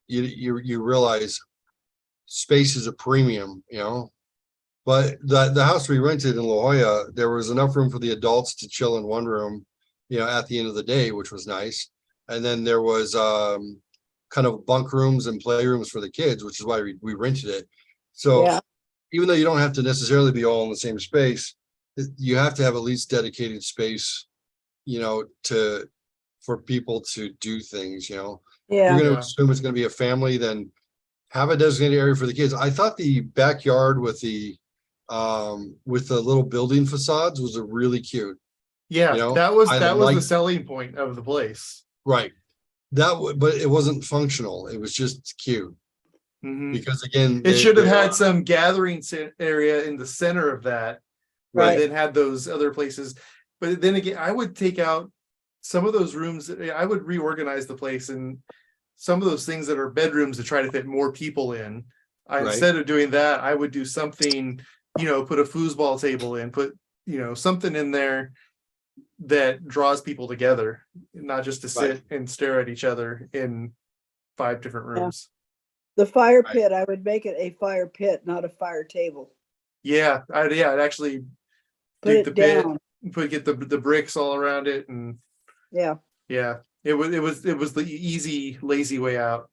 you realize space is a premium, but the house we rented in La Jolla, there was enough room for the adults to chill in one room, at the end of the day, which was nice. And then there was kind of bunk rooms and playrooms for the kids, which is why we rented it. So Yeah. even though you don't have to necessarily be all in the same space, you have to have at least dedicated space, for people to do things, If you're Yeah, going to Yeah. assume it's going to be a family, then have a designated area for the kids. I thought the backyard with the little building facades was a really cute. Yeah. You know, that was I the like- selling point of the place. Right. But it wasn't functional. It was just cute Mhm. because again, It should have had some gathering area in the center of that and then had those other places. But then again, I would take out some of those rooms. I would reorganize the place, and some of those things that are bedrooms to try to fit more people in. Right. Instead of doing that, I would do something, put a foosball table in, put, something in there that draws people together, not just to sit and stare at each other in 5 different rooms. The fire pit, I would make it a fire pit, not a fire table. Yeah, I'd actually Put dig it the pit, down. get the bricks all around it, and Yeah, it was the easy, lazy way out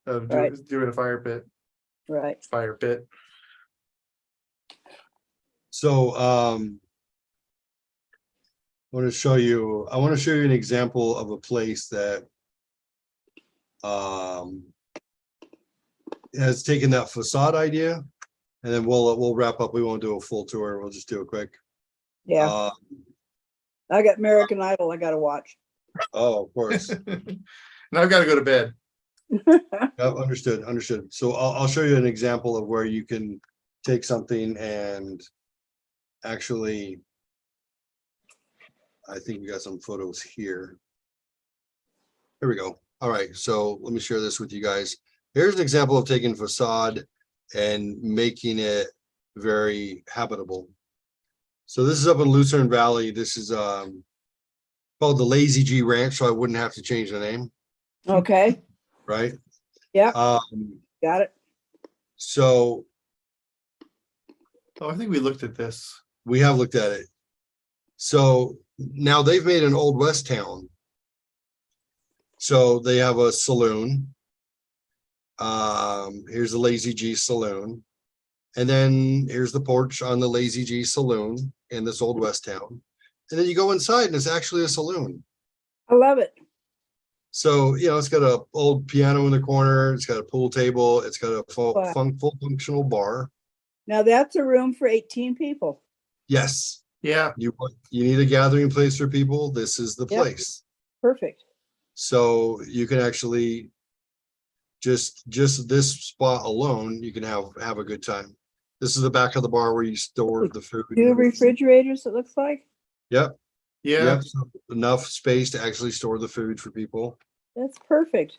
of doing a fire pit. right. Fire pit. So I want to show you an example of a place that has taken that facade idea, and then we'll wrap up. We won't do a full tour. We'll just do a quick. Yeah. I got American Idol I got to watch. Oh, of course. Now I've got to go to bed. Yeah, understood. So I'll show you an example of where you can take something and actually, I think we got some photos here. Here we go. All right, so let me share this with you guys. Here's an example of taking facade and making it very habitable. So this is up in Lucerne Valley. This is called the Lazy G Ranch, so I wouldn't have to change the name, Okay. right? Yeah. Got it. So I think we looked at this. we have looked at it. So now they've made an Old West town. So they have a saloon. Here's the Lazy G Saloon. And then here's the porch on the Lazy G Saloon in this Old West town. And then you go inside and it's actually a saloon. I love it. So, it's got a old piano in the corner. It's got a pool table. It's got a full Wow. functional bar. Now that's a room for 18 people. Yes. Yeah. You need a gathering place for people. This is the Yep. place. Perfect. So you can actually just this spot alone, you can have a good time. This is the back of the bar where you store the food. 2 refrigerators, it looks like. Yep. Yeah. Yep. So enough space to actually store the food for people. That's perfect.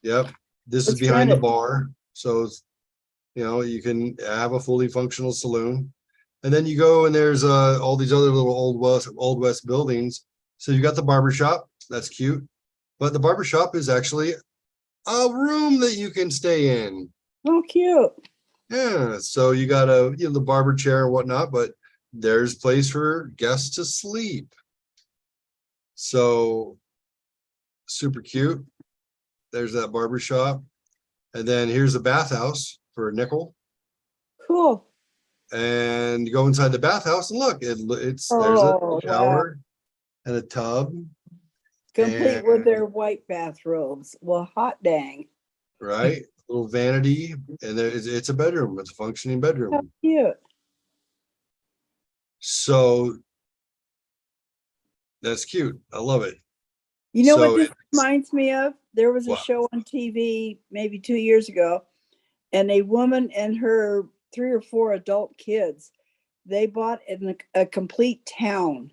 Yep. This Let's is behind the rent it. bar. So, you can have a fully functional saloon. And then you go and there's all these other little Old West buildings. So you got the barber shop. That's cute. But the barber shop is actually a room that you can stay in. Oh, cute. Yeah. So you got the barber chair and whatnot, but there's place for guests to sleep. So super cute. There's that barber shop. And then here's the bathhouse for a nickel. Cool. And you go inside the bathhouse and look, there's Oh, a shower and a tub. Complete with And- their white bathrobes. Well, hot dang. Right? Little vanity. And it's a bedroom. It's a functioning How bedroom. cute. So that's cute. I love it. You know So what this it's- reminds me of? There was a What? show on TV maybe 2 years ago, and a woman and her 3 or 4 adult kids, they bought a complete town.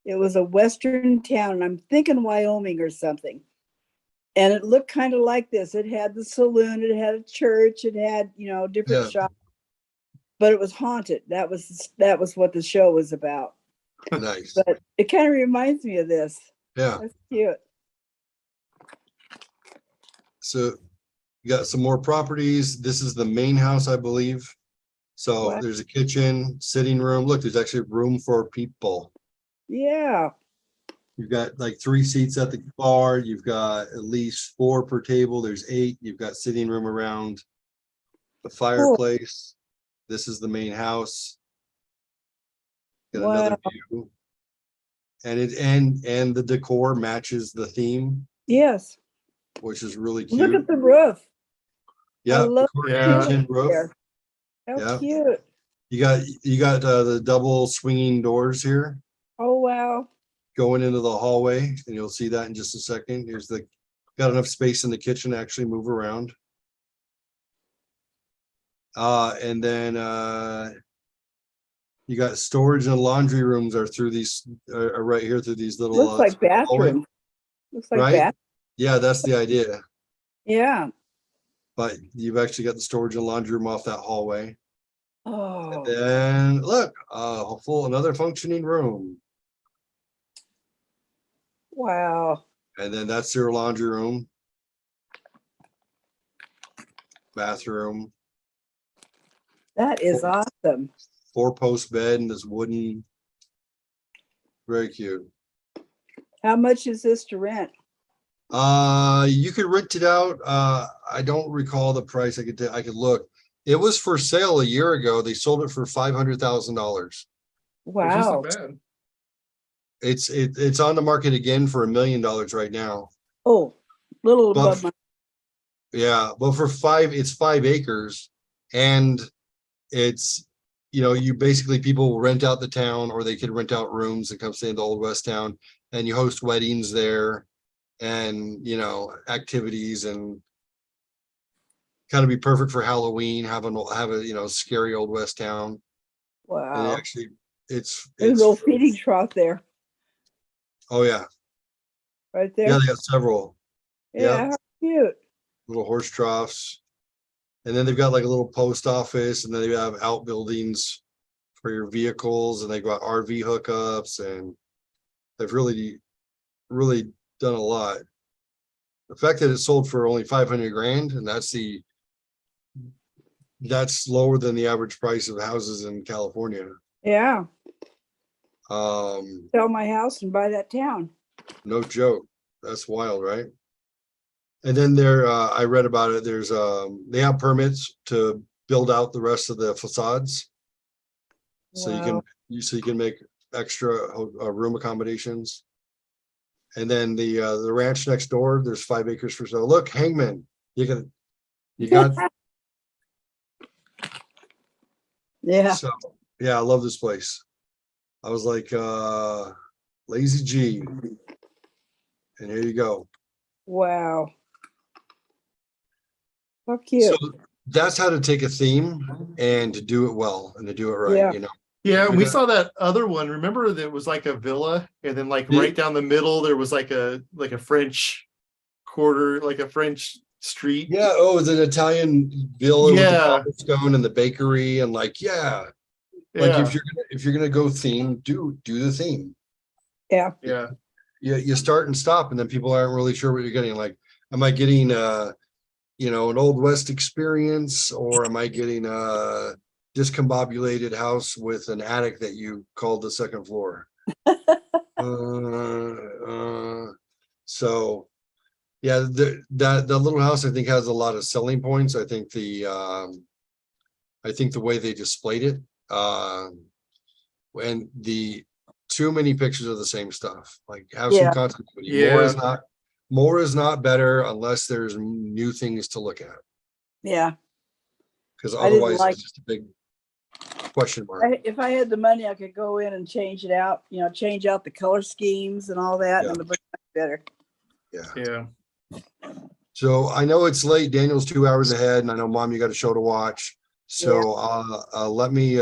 It was a Western town, and I'm thinking Wyoming or something. And it looked kind of like this. It had the saloon, it had a church, it had, different Yeah. shops, but it was haunted. That was what the show was about. Nice. But it kind of reminds me of this. Yeah. That's cute. So you got some more properties. This is the main house, I believe. So Wow. there's a kitchen, sitting room. Look, there's actually room for people. Yeah. You've got like 3 seats at the bar. You've got at least 4 per table. There's 8. You've got sitting room around the fireplace. This is the main house. Got another Wow. view. And the decor matches the theme, Yes. which is really Look cute. at the roof. Yeah, love Yeah. kitchen roof. There. How Yeah. cute. You got the double swinging doors here Oh, wow. going into the hallway, and you'll see that in just a second. Got enough space in the kitchen to actually move around. And then You got storage and laundry rooms are through these, are right here through these little. Looks like hallway. bathroom. Looks like Right? bath. Yeah, that's the idea. Yeah. But you've actually got the storage and laundry room off that hallway. Oh, And look, another functioning room. wow. And then that's your laundry room. Bathroom, That is awesome. 4-post bed and this wooden. Very cute. How much is this to rent? You could rent it out. I don't recall the price. I could look. It was for sale a year ago. They sold it for $500,000. Which isn't Wow. bad. It's on the market again for $1 million right now. Oh, little But above my, yeah, but it's 5 acres, and it's, you basically, people will rent out the town, or they could rent out rooms and come stay in the Old West Town, and you host weddings there, and activities, and kind of be perfect for Halloween. Have a scary Old West Town. And wow. actually, There's a little feeding trough there, Oh yeah, right yeah, there. they got several Yeah, how cute. little horse troughs, and then they've got like a little post office, and then they have outbuildings for your vehicles, and they got RV hookups, and they've really done a lot. The fact that it sold for only 500 grand, and that's lower than the average price of houses in California. Yeah, Um, sell my house and buy that town. no joke. That's wild, right? And then I read about it. There's they have permits to build out the rest of the facades, so Wow. you can make extra room accommodations. And then the ranch next door, there's 5 acres for sale. Look, Hangman, you got. Yeah, So yeah, I love this place. I was like, Lazy G, and here you go. wow. How cute. So that's how to take a theme and to do it well and to do it right. Yeah. Yeah, We we got- saw that other one. Remember, there was like a villa, and then like Yeah. right down the middle, there was like a French quarter, like a French street. Yeah. Oh, it's an Italian villa with the Yeah. cobblestone and the bakery, and like Yeah, if you're gonna go theme, do the theme. Yeah, yeah. You start and stop, and then people aren't really sure what you're getting. Like, am I getting an Old West experience, or am I getting a discombobulated house with an attic that you called the second floor? So yeah, the little house I think has a lot of selling points. I think the way they displayed it, and the too many pictures of the same stuff. Like, have Yeah. some continuity. Yeah. More is not better unless there's new things to look at, yeah. because I didn't otherwise like- it's just a big question mark. If I had the money, I could go in and change it out, change out the color schemes and all that, Yeah. and it would look much better. Yeah. Yeah. So I know it's late. Daniel's 2 hours ahead, and I know, Mom, you got a show to watch. So let me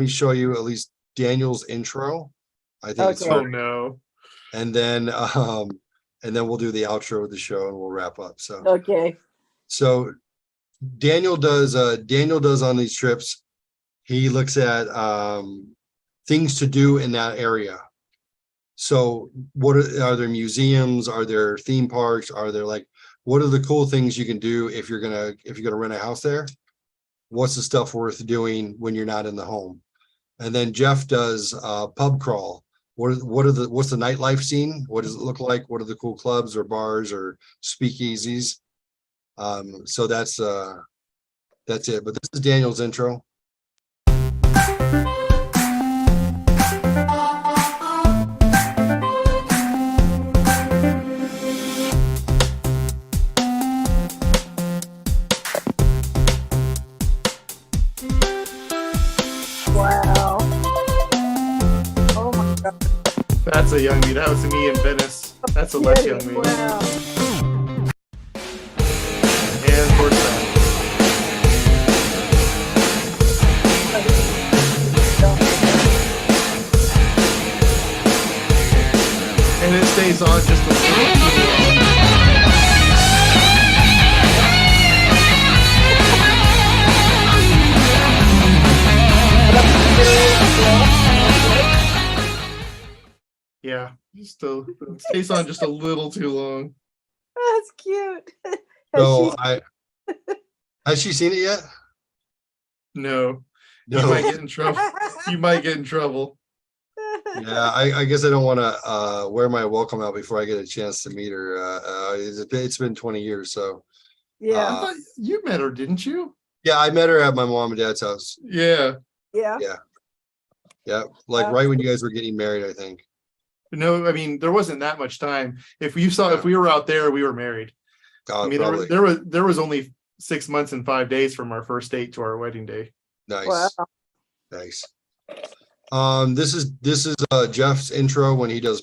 show you at least Daniel's intro. I think it's Okay. Oh very, no. and then we'll do the outro of the show and we'll wrap up. Okay. So Daniel does on these trips. He looks at things to do in that area. So are there museums? Are there theme parks? Are there what are the cool things you can do if you're gonna rent a house there? What's the stuff worth doing when you're not in the home? And then Jeff does pub crawl. What's the nightlife scene? What does it look like? What are the cool clubs or bars or speakeasies? So that's it. But this is Daniel's intro. Wow. Oh my God. That's a young me. That was me in Venice. That's a less young me. Wow. And horseback. stays on just a little too long. Yeah, still stays on just a little too long. That's cute. So has she seen it yet? No, you No. might get in trouble. You might get in trouble. Yeah, I guess I don't want to wear my welcome out before I get a chance to meet her. It's been 20 years, so Yeah, I thought you met her, didn't you? yeah, I met her at my mom and dad's house. Yeah. yeah. Yeah, like right when you guys were getting married, I think. No, I mean there wasn't that much time. If we were out there, we were married. I mean Probably. there was only 6 months and 5 days from our first date to our wedding day. Nice. Wow. Nice. This is Jeff's intro when he does.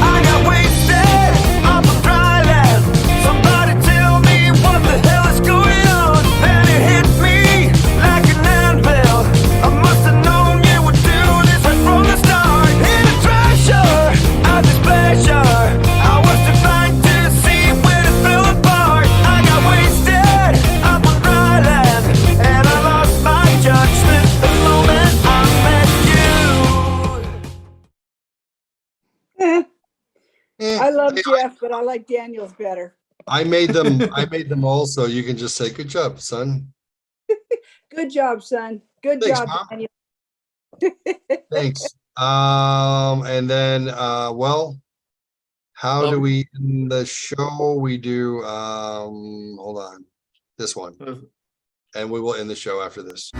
I got wasted on the dry land. Somebody tell me what the hell is going on. Then it hit me like an anvil. I must have known you would do this right from the start. In a treasure of displeasure, I was defined to see when it fell apart. I got wasted on the dry land, and I lost my judgment the moment I met you. I love Jeff, but I like Daniel's better. I made them all, so you can just say, "Good job, son." Good job, son. Good Thanks, job, Mom. Daniel. Thanks. And then, well, how do we end the show? We do, hold on, this one, and we will end the show after this.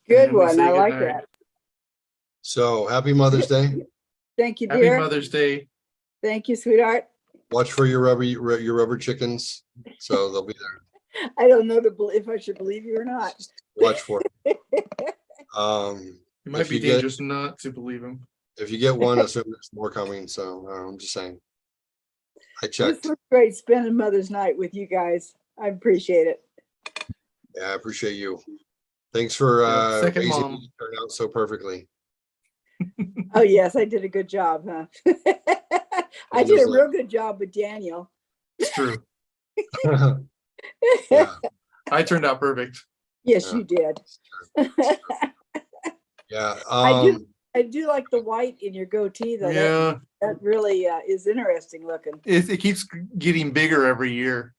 Good And we one. say I like goodnight. that. So happy Mother's Day. Thank you, Happy dear. Mother's Day. Thank you, sweetheart. Watch for your rubber chickens. So they'll be there. I don't know if I should believe you or not. Watch for it. It might If be you get- dangerous not to believe him. If you get one, assume there's more coming. So I'm just saying. I This checked. was great spending Mother's Night with you guys. I appreciate it. Yeah, I appreciate you. Thanks for Yeah, second raising mom. me to turn out so perfectly. Oh, yes, I did a good job, huh? I did a real good job with Daniel. It's true. Yeah, I turned out perfect. Yes, Yeah. you did. yeah. I do like the white in your goatee, though. Yeah, That really is interesting looking. it keeps getting bigger every year.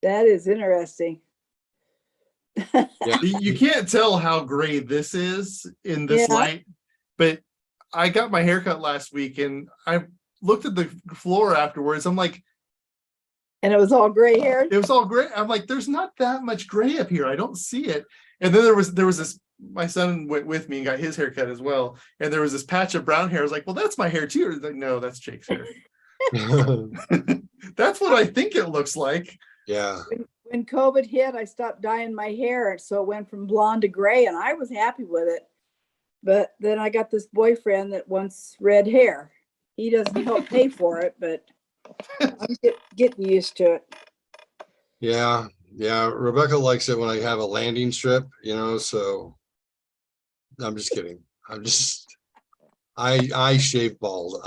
That is interesting. Yeah. You can't tell how gray this is in this Yeah. light, but I got my haircut last week and I looked at the floor afterwards. I'm like, And it was all gray haired. it was all gray. I'm like, there's not that much gray up here. I don't see it. And then there was this, my son went with me and got his haircut as well. And there was this patch of brown hair. I was like, well, that's my hair too. He's like, no, that's Jake's hair. That's what I think it looks like. Yeah. When COVID hit, I stopped dyeing my hair. And so it went from blonde to gray, and I was happy with it. But then I got this boyfriend that wants red hair. He doesn't help pay for it, but I'm getting used to it. Yeah. Yeah. Rebecca likes it when I have a landing strip, so I'm just kidding. I shave bald.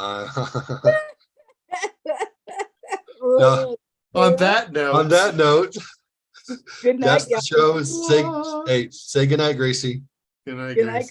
No. On that note, On that note, Good night, that's the guys. show. Say goodnight, Gracie. good night, Good night, Gracie.